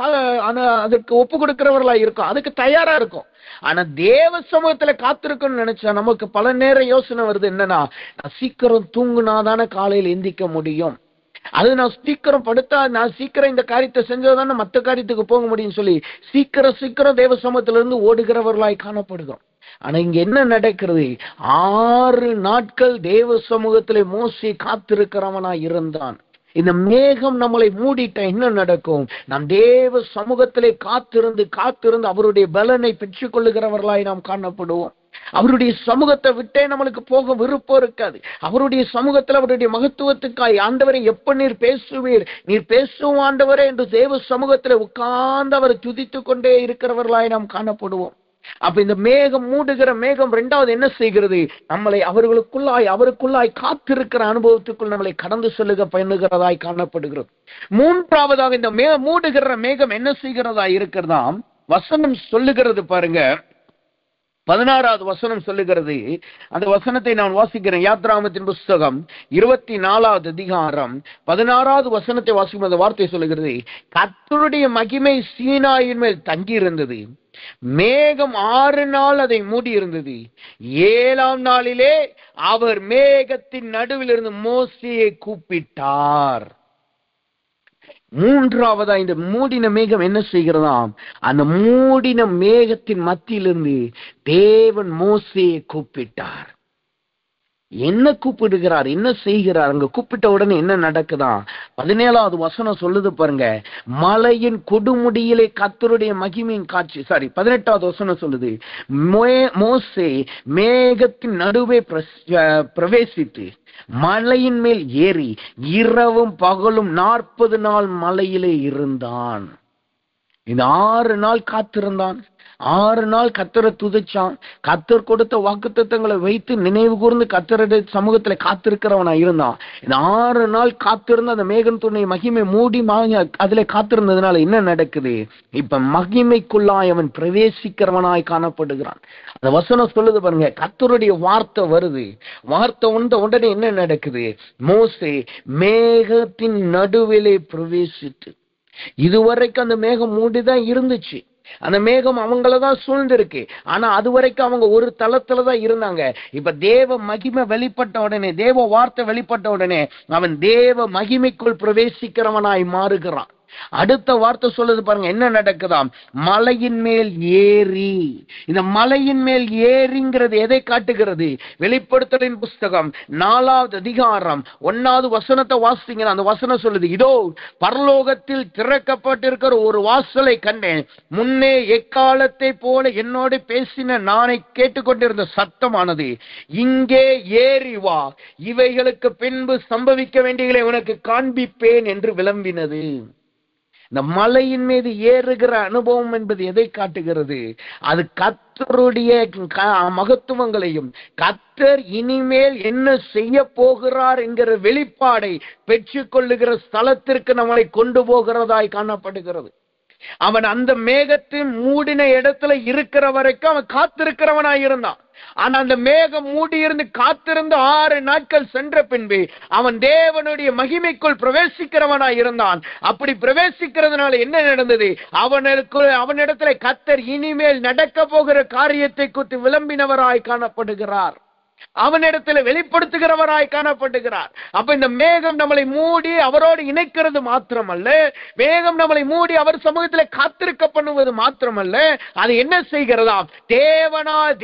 அதுக்கு ஒப்பு கொடுக்கிறவர்களா இருக்கோம், அதுக்கு தயாரா இருக்கும். ஆனா தேவ சமூகத்துல காத்திருக்கணும்னு நினைச்சா நமக்கு பல நேரம் யோசனை வருது. என்னன்னா, நான் சீக்கிரம் தூங்குனாதானே காலையில் எந்திக்க முடியும், அது நான் சீக்கிரம் படுத்தா, நான் சீக்கிரம் இந்த காரியத்தை செஞ்சதானே மற்ற காரியத்துக்கு போக முடியும்னு சொல்லி சீக்கிரம் தேவ சமூகத்துல இருந்து ஓடுகிறவர்களாய் காணப்படுகிறோம். ஆனா இங்க என்ன நடக்கிறது? 6 நாட்கள் தேவ சமூகத்திலே மோசே காத்திருக்கிறவனா இருந்தான். இந்த மேகம் நம்மளை மூடிட்ட என்ன நடக்கும்? நாம் தேவ சமூகத்திலே காத்திருந்து அவருடைய பலனை பெற்றுக் கொள்ளுகிறவர்களாய் நாம் காணப்படுவோம். அவருடைய சமூகத்தை விட்டே நம்மளுக்கு போக விருப்பம் இருக்காது. அவருடைய சமூகத்தில் அவருடைய மகத்துவத்துக்காய், ஆண்டவரை எப்ப நீர் பேசுவீர், நீர் பேசுவோம் ஆண்டவரே என்று தேவ சமூகத்தில் உட்கார்ந்து அவரை துதித்துக் கொண்டே இருக்கிறவர்களாய் நாம் காணப்படுவோம். அப்ப இந்த மேகம் மூடுகிற மேகம் இரண்டாவது என்ன செய்கிறது? நம்மளை அவருக்குள்ளாய் காத்திருக்கிற அனுபவத்துக்குள் நம்மளை கடந்து செல்லுக பண்ணுகிறதாய் காணப்படுகிறது. மூன்றாவதாக இந்த மூடுகிற மேகம் என்ன செய்கிறதா இருக்கிறதாம்? வசனம் சொல்லுகிறது பாருங்க, 16வது வசனம் சொல்லுகிறது. அந்த வசனத்தை நான் வாசிக்கிறேன். யாத்ராகமத்தின் புஸ்தகம் 24வது அதிகாரம் 16வது வசனத்தை வாசிக்கும். அந்த வார்த்தை சொல்லுகிறது, கர்த்தருடைய மகிமை சீனாயின் மேல் தங்கி இருந்தது, மேகம் 6 நாள் அதை மூடி இருந்தது. 7ஆம் நாளிலே அவர் மேகத்தின் நடுவில் இருந்து மோசேயை கூப்பிட்டார். மூன்றாவதா இந்த மூடின மேகம் என்ன செய்கிறதாம்? அந்த மூடின மேகத்தின் மத்தியிலிருந்து தேவன் மோசேயை கூப்பிட்டார். என்ன கூப்பிடுகிறார்? என்ன செய்கிறார்? அங்க கூப்பிட்ட உடனே என்ன நடக்குதான்? 17வது வசனம் சொல்லுது பாருங்க, மலையின் கொடுமுடியிலே கர்த்தருடைய மகிமையின் காட்சி. 18வது வசனம் சொல்லுது, மோசே மேகத்தின் நடுவே பிரவேசித்து மலையின் மேல் ஏறி இரவும் பகலும் 40 நாள் மலையிலே இருந்தான். இந்த 6 நாள் காத்திருந்தான். 6 நாள் கர்த்தரை துதிச்சான். கர்த்தர் கொடுத்த வாக்குத்தத்தங்களை வைத்து நினைவு கூர்ந்து கர்த்தருடைய சமூகத்துல காத்திருக்கிறவனா இருந்தான். இந்த 6 நாள் காத்திருந்த அந்த மேகத்துடைய மகிமை மூடி அதுல காத்திருந்ததுனால என்ன நடக்குது? இப்ப மகிமைக்குள்ளாய் அவன் பிரவேசிக்கிறவனாய் காணப்படுகிறான். அந்த வசனம் சொல்லுது பாருங்க, கர்த்தருடைய வார்த்தை வருது. வார்த்தை வந்த உடனே என்ன நடக்குது? மோசே மேகத்தின் நடுவிலே பிரவேசித்து, இதுவரைக்கும் அந்த மேகம் மூடிதான் இருந்துச்சு. அந்த மேகம் அவங்களதான் சூழ்ந்திருக்கு. ஆனா அது வரைக்கும் அவங்க ஒரு தளத்துலதான் இருந்தாங்க. இப்ப தேவ மகிமை வெளிப்பட்ட உடனே, தேவ வார்த்தை வெளிப்பட்ட உடனே அவன் தேவ மகிமைக்குள் பிரவேசிக்கிறவனாய் மாறுகிறான். அடுத்த வார்த்தை சொல்லுது பாருங்க, என்ன நடக்குதாம்? மலையின் மேல் ஏறி. இந்த மலையின் மேல் ஏறிங்கிறது எதை காட்டுகிறது? வெளிப்படுத்தலின் புஸ்தகம் 4வது அதிகாரம் 1வது வசனத்தை வாசிங்க. அந்த வசனம் சொல்லுது, இதோ பரலோகத்தில் திறக்கப்பட்டிருக்கிற ஒரு வாசலை கண்டேன். முன்னே எக்காலத்தை போல என்னோடு பேசின நானே கேட்டுக்கொண்டிருந்த சத்தமானது, இங்கே ஏறி வா, இவைகளுக்கு பின்பு சம்பவிக்க வேண்டியதை உனக்கு காண்பிப்பேன் என்று விளம்பினது. இந்த மலையின் மீது ஏறுகிற அனுபவம் என்பது எதை காட்டுகிறது? அது கர்த்தருடைய மகத்துவங்களையும் கர்த்தர் இனிமேல் என்ன செய்ய போகிறார் என்கிற வெளிப்பாடை பெற்றுக்கொள்ளுகிற ஸ்தலத்திற்கு நம்மளை கொண்டு போகிறதாய் காணப்படுகிறது. அவன் அந்த மேகத்தின் மூடின இடத்துல இருக்கிற வரைக்கும் அவன் காத்திருக்கிறவனாய் இருந்தான். ஆனா அந்த மேகம் மூடி இருந்து காத்திருந்து 6 நாட்கள் சென்ற பின்பு அவன் தேவனுடைய மகிமைக்குள் பிரவேசிக்கிறவனாய் இருந்தான். அப்படி பிரவேசிக்கிறதுனால என்ன நடந்தது? அவனிடத்துல கர்த்தர் இனிமேல் நடக்க போகிற காரியத்தை குறித்து விளம்பினவராய் காணப்படுகிறார். அவனிடத்துல வெளிப்படுத்துகிறவராய் காணப்படுகிறார். அப்ப இந்த மேகம் நம்மளை மூடி அவரோடு இணைக்கிறது மாத்திரமல்ல, மேகம் நம்மளை மூடி அவர் சமூகத்தில் காத்திருக்க பண்ணுவது மாத்திரமல்ல, அது என்ன செய்கிறதா?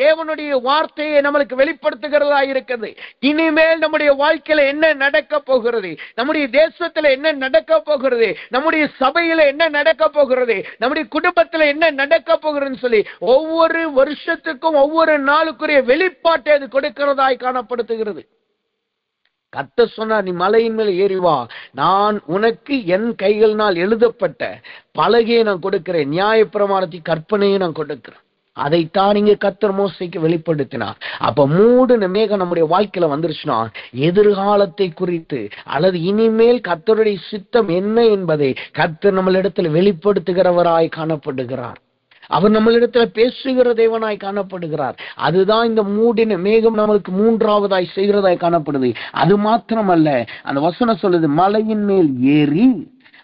தேவனுடைய வார்த்தையை நம்மளுக்கு வெளிப்படுத்துகிறதா இருக்கிறது. இனிமேல் நம்முடைய வாழ்க்கையில என்ன நடக்க போகிறது, நம்முடைய தேசத்துல என்ன நடக்க போகிறது, நம்முடைய சபையில என்ன நடக்க போகிறது, நம்முடைய குடும்பத்துல என்ன நடக்க போகிறதுன்னு சொல்லி ஒவ்வொரு வருஷத்துக்கும் ஒவ்வொரு நாளுக்குரிய வெளிப்பாட்டை அது கொடுக்கிறதாய் காணப்படுத்துகிறது. கர்த்தர் சொன்னார், நீ மலையின் மேல் ஏறி வா, நான் உனக்கு என் கைகளினால் எழுதப்பட்ட பலகையை நான் கொடுக்கிறேன், நியாயப்பிரமாணத்தின் கற்பனையை நான் கொடுக்கிறேன். அதைத்தான் இங்க கர்த்தர் மோசேக்கு வெளிப்படுத்தினார். அப்ப மூடுன மேகம் நம்முடைய வாழ்க்கையில வந்துருச்சுன்னா எதிர்காலத்தை குறித்து அல்லது இனிமேல் கர்த்தருடைய சித்தம் என்ன என்பதை கர்த்தர் நம்மளிடத்தில் வெளிப்படுத்துகிறவராய் காணப்படுகிறார். அவர் நம்மளிடத்துல பேசுகிற தேவனாய் காணப்படுகிறார். அதுதான் இந்த மூடின மேகம் நம்மளுக்கு மூன்றாவதாய் செய்கிறதாய் காணப்படுது. அது மாத்திரமல்ல, அந்த வசனம் சொல்லுது, மலையின் மேல் ஏறி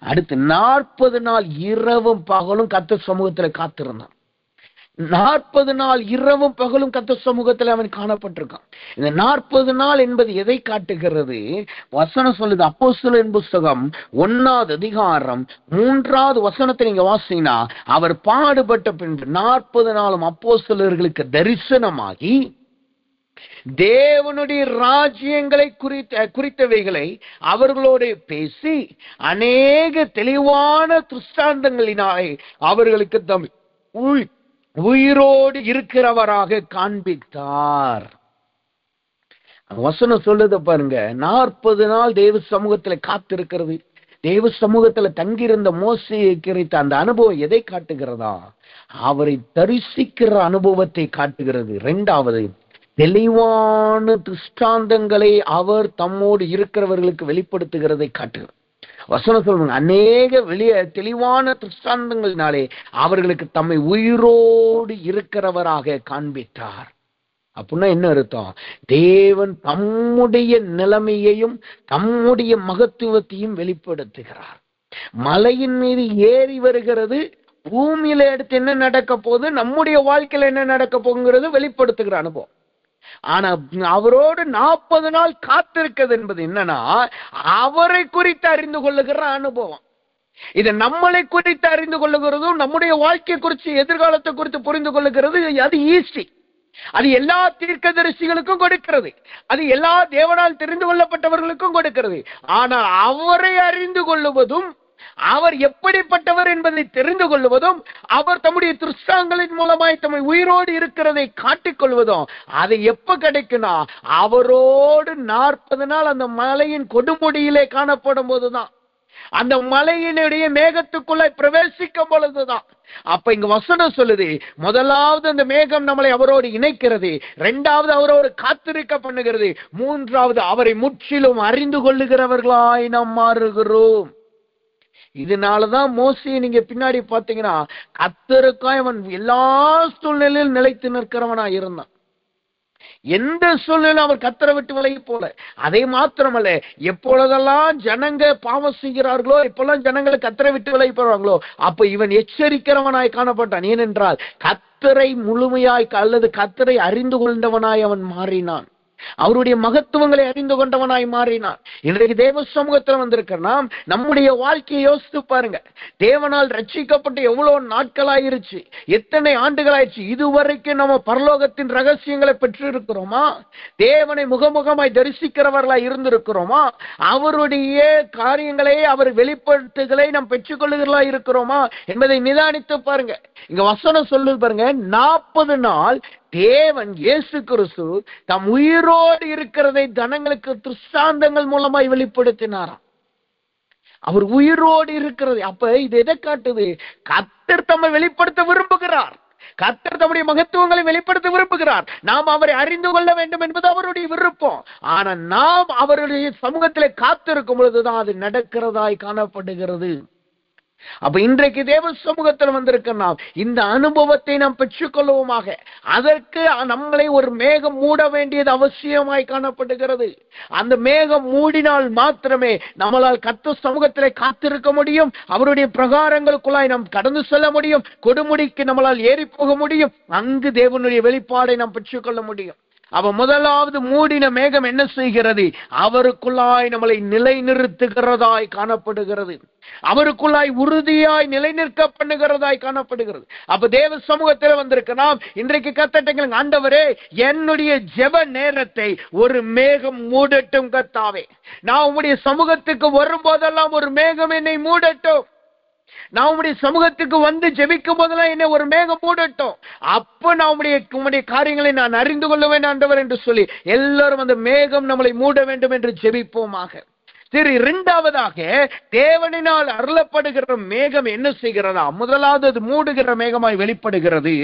அடுத்து 40 நாள் இரவும் பகலும் கர்த்தர் சமூகத்துல காத்திருந்தான். 40 நாள் இரவும் பகலும் கர்த்தர் சமூகத்தில் அவன் காணப்பட்டிருக்கான். இந்த 40 நாள் என்பது எதை காட்டுகிறது? வசனம் சொல்லுது, அப்போஸ்தலரின் புஸ்தகம் 1வது அதிகாரம் 3வது வசனத்தை நீங்க வாசிங்கன்னா, அவர் பாடுபட்ட பின்பு 40 நாளும் அப்போஸ்தலர்களுக்கு தரிசனமாகி தேவனுடைய ராஜ்யங்களை குறித்தவைகளை அவர்களோடு பேசி அநேக தெளிவான திருஷ்டாந்தங்களினாலே அவர்களுக்கு தம் உயிரோடு இருக்கிறவராக காண்பித்தார். வசனம் சொல்லுது பாருங்க, 40 நாள் தேவ சமூகத்துல காத்திருக்கிறது, தேவ சமூகத்துல தங்கியிருந்த மோசேயை குறித்த அந்த அனுபவம் எதை காட்டுகிறதா? அவரை தரிசிக்கிற அனுபவத்தை காட்டுகிறது. இரண்டாவது, தெளிவான திருஷ்டாந்தங்களை அவர் தம்மோடு இருக்கிறவர்களுக்கு வெளிப்படுத்துகிறதை காட்டுகிறது. வசனம் சொல்லுங்க, அநேக தெளிவான திருஷ்டாந்தங்களினாலே அவர்களுக்கு தம்மை உயிரோடு இருக்கிறவராக காண்பித்தார். அப்படின்னா என்ன அர்த்தம்? தேவன் தம்முடைய நிலைமையையும் தம்முடைய மகத்துவத்தையும் வெளிப்படுத்துகிறார். மலையின் மீது ஏறி வருகிறது, பூமியில எடுத்து என்ன நடக்க போகுது, நம்முடைய வாழ்க்கையில என்ன நடக்க போகுங்கிறது வெளிப்படுத்துகிற அனுபவம். ஆனா அவரோடு 40 நாள் காத்திருக்கிறது என்பது என்னன்னா, அவரை குறித்து அறிந்து கொள்ளுகிற அனுபவம். இது நம்மளை குறித்து அறிந்து கொள்ளுகிறதும் நம்முடைய வாழ்க்கை குறித்து எதிர்காலத்தை குறித்து புரிந்து கொள்ளுகிறது அது ஈஸி. அது எல்லா தீர்க்கதரிசிகளுக்கும் கொடுக்கிறது, அது எல்லா தேவனால் தெரிந்து கொள்ளப்பட்டவர்களுக்கும் கொடுக்கிறது. ஆனால் அவரை அறிந்து கொள்ளுவதும் அவர் எப்படிப்பட்டவர் என்பதை தெரிந்து கொள்வதும் அவர் தம்முடைய திருஷ்டாங்களின் மூலமாய் தம்மை உயிரோடு இருக்கிறதை காட்டிக்கொள்வதும் அது எப்ப கிடைக்கும்னா, அவரோடு 40 நாள் அந்த மலையின் கொடுமுடியிலே காணப்படும் போதுதான், அந்த மலையினுடைய மேகத்துக்குள்ள பிரவேசிக்கும் பொழுதுதான். அப்ப இங்க வசனம் சொல்லுது, முதலாவது அந்த மேகம் நம்மளை அவரோடு இணைக்கிறது, இரண்டாவது அவரோடு காத்திருக்க பண்ணுகிறது, மூன்றாவது அவரை முற்றிலும் அறிந்து கொள்ளுகிறவர்களாய் நாம் மாறுகிறோம். இதனாலதான் மோசே நீங்க பின்னாடி பாத்தீங்கன்னா கர்த்தருக்காய் அவன் எல்லா சூழ்நிலையிலும் நிலைத்து நிற்கிறவனா இருந்தான். எந்த சூழ்நிலையும் அவர் கர்த்தரை விட்டு விலகி போல. அதை மாத்திரமல்ல, எப்பொழுதெல்லாம் ஜனங்க பாவம் செய்கிறார்களோ, எப்பெல்லாம் ஜனங்களை கர்த்தரை விட்டு விலகி போறாங்களோ, அப்ப இவன் எச்சரிக்கிறவனாய் காணப்பட்டான். ஏனென்றால் கர்த்தரை முழுமையாய் அல்லது கர்த்தரை அறிந்து கொண்டவனாய் அவன் மாறினான். அவருடைய மகத்துவங்களை அறிந்து கொண்டவனாய் மாறினான். இன்றைக்கு தேவ சமூகத்தில் வந்திருக்க நாம் நம்முடைய வாழ்க்கையை யோசித்து பாருங்க. தேவனால் ரட்சிக்கப்பட்டு எவ்வளவு நாட்களாயிருச்சு, எத்தனை ஆண்டுகளாயிருச்சு, இதுவரைக்கும் நம்ம பரலோகத்தின் ரகசியங்களை பெற்று இருக்கிறோமா? தேவனை முகமுகமாய் தரிசிக்கிறவர்களாய் இருந்திருக்கிறோமா? அவருடைய காரியங்களை அவர் வெளிப்படுத்துகளை நாம் பெற்றுக்கொள்ளுகிறதா இருக்கிறோமா என்பதை நிதானித்து பாருங்க. இங்க வசனம் சொல்லு பாருங்க, 40 நாள் தேவன் இயேசு கிறிஸ்து தம் உயிரோடு இருக்கிறதை ஜனங்களுக்கு திருஷ்டாந்தங்கள் மூலமாய் வெளிப்படுத்தினாராம். அவர் உயிரோடு இருக்கிறது. அப்ப இது எதை காட்டுது? கர்த்தர் தம்மை வெளிப்படுத்த விரும்புகிறார். கர்த்தர் தம்முடைய மகத்துவங்களை வெளிப்படுத்த விரும்புகிறார். நாம் அவரை அறிந்து கொள்ள வேண்டும் என்பது அவருடைய விருப்பம். ஆனா நாம் அவருடைய சமூகத்திலே காத்திருக்கும் பொழுதுதான் அது நடக்கிறதாய் காணப்படுகிறது. அப்ப இன்றைக்கு தேவ சமூகத்தில் வந்திருக்க நாம் இந்த அனுபவத்தை நாம் பெற்றுக்கொள்வோமாக. அதற்கு நம்மளை ஒரு மேகம் மூட வேண்டியது அவசியமாய் காணப்படுகிறது. அந்த மேகம் மூடினால் மாத்திரமே நம்மளால் கர்த்தர் சமூகத்திலே காத்திருக்க முடியும். அவருடைய பிரகாரங்களுக்குள்ளாய் நாம் கடந்து செல்ல முடியும். கொடுமுடிக்கு நம்மளால் ஏறி போக முடியும். அங்கு தேவனுடைய வெளிப்பாடை நாம் பெற்றுக்கொள்ள முடியும். அவ முதலாவது மூடின மேகம் என்ன செய்கிறது? அவருக்குள்ளாய் நம்மளை நிலைநிறுத்துகிறதாய் காணப்படுகிறது. அவருக்குள்ளாய் உறுதியாய் நிலைநிற்க பண்ணுகிறதாய் காணப்படுகிறது. அப்ப தேவ சமூகத்தில் வந்திருக்க நாம் இன்றைக்கு கர்த்தர்ட்ட, ஆண்டவரே, என்னுடைய ஜெப நேரத்தை ஒரு மேகம் மூடட்டும் கர்த்தாவே. நான் உம்முடைய சமூகத்துக்கு வரும்போதெல்லாம் ஒரு மேகம் என்னை மூடட்டும். நான் உம்முடைய சமூகத்துக்கு வந்து ஜெபிக்கும் போதெல்லாம் என்ன ஒரு மேகம் மூடட்டும். அப்ப நான் உம்முடைய காரியங்களை நான் அறிந்து கொள்ளுவேன் ஆண்டவர் என்று சொல்லி எல்லாரும் அந்த மேகம் நம்மளை மூட வேண்டும் என்று ஜெபிப்போமாக. சரி, இரண்டாவதாக தேவனினால் அருளப்படுகிற மேகம் என்ன செய்கிறதா? முதலாவது அது மூடுகிற மேகமாய் வெளிப்படுகிறது.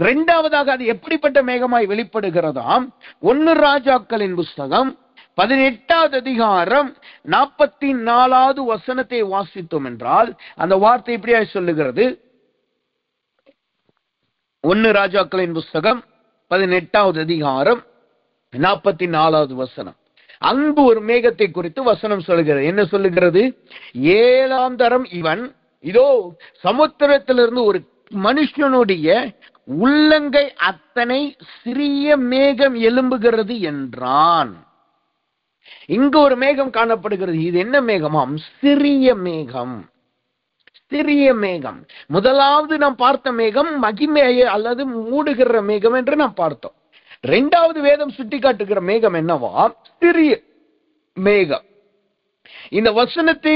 இரண்டாவதாக அது எப்படிப்பட்ட மேகமாய் வெளிப்படுகிறதாம்? 1 ராஜாக்களின் புஸ்தகம் 18வது அதிகாரம் 44வது வசனத்தை வாசித்தோம் என்றால் அந்த வார்த்தை இப்படியாய் சொல்லுகிறது. 1 ராஜாக்களின் புஸ்தகம் 18வது அதிகாரம் 44வது வசனம். அங்கு ஒரு மேகத்தை குறித்து வசனம் சொல்லுகிறது. என்ன சொல்லுகிறது? 7ஆம் தரம் இவன் இதோ சமுத்திரத்திலிருந்து ஒரு மனுஷனுடைய உள்ளங்கை அத்தனை சிறிய மேகம் எழும்புகிறது என்றான். இங்கு ஒரு மேகம் காணப்படுகிறது. இது என்ன மேகமாம்? சிறிய மேகம். சிறிய மேகம். முதலாவது நாம் பார்த்த மேகம் மகிமையை அல்லது மூடுகிற மேகம் என்று நாம் பார்த்தோம். இரண்டாவது வேதம் சுட்டி காட்டுகிற மேகம் என்னவா? சிறிய மேகம். இந்த வசனத்தை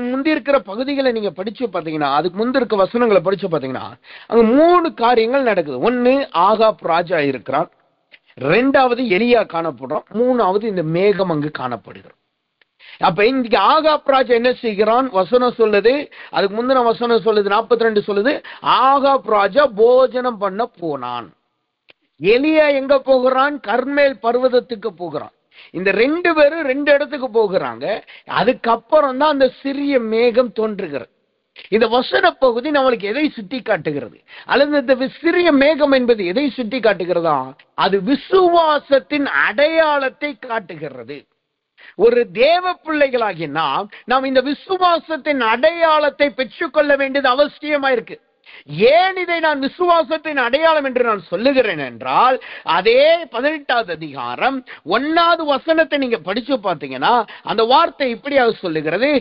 முந்தி இருக்கிற பகுதிகளை நீங்க படிச்சு பார்த்தீங்கன்னா, அதுக்கு முந்தி இருக்க வசனங்களை படிச்சு பார்த்தீங்கன்னா அங்க 3 காரியங்கள் நடக்குது. 1, ஆகாப் ராஜா இருக்கிறான். 2வது எலியா காணப்படுறான். 3வது இந்த மேகம் அங்கு காணப்படுகிறது. அப்ப இங்க ஆகாப் ராஜா என்ன செய்கிறான்? வசனம் சொல்லுது, அதுக்கு முந்தின வசனம் சொல்லுது, 42 சொல்லுது, ஆகாப் ராஜா போஜனம் பண்ண போனான். எலியா எங்க போகிறான்? கர்மேல் பர்வதத்துக்கு போகிறான். இந்த 2 பேரும் 2 இடத்துக்கு போகிறாங்க. அதுக்கப்புறம் தான் அந்த சிறிய மேகம் தோன்றுகிறது. இந்த வசன பகுதி நம்மளுக்கு எதை சுட்டி காட்டுகிறது? அல்லது இந்த சிறிய மேகம் என்பது எதை சுட்டி காட்டுகிறதா? அது விசுவாசத்தின் அடையாளத்தை காட்டுகிறது. ஒரு தேவ பிள்ளைகளாகிய நாம் இந்த விசுவாசத்தின் அடையாளத்தை பெற்றுக்கொள்ள வேண்டியது அவசியமா இருக்கு. ஏன் இதை நான் விசுவாசத்தின் அடையாளம் என்று நான் சொல்லுகிறேன் என்றால், அதே 18வது அதிகாரம் 1வது வசனத்தை நீங்க படிச்சு பார்த்தீங்கன்னா அந்த வார்த்தை இப்படியாக சொல்லுகிறது,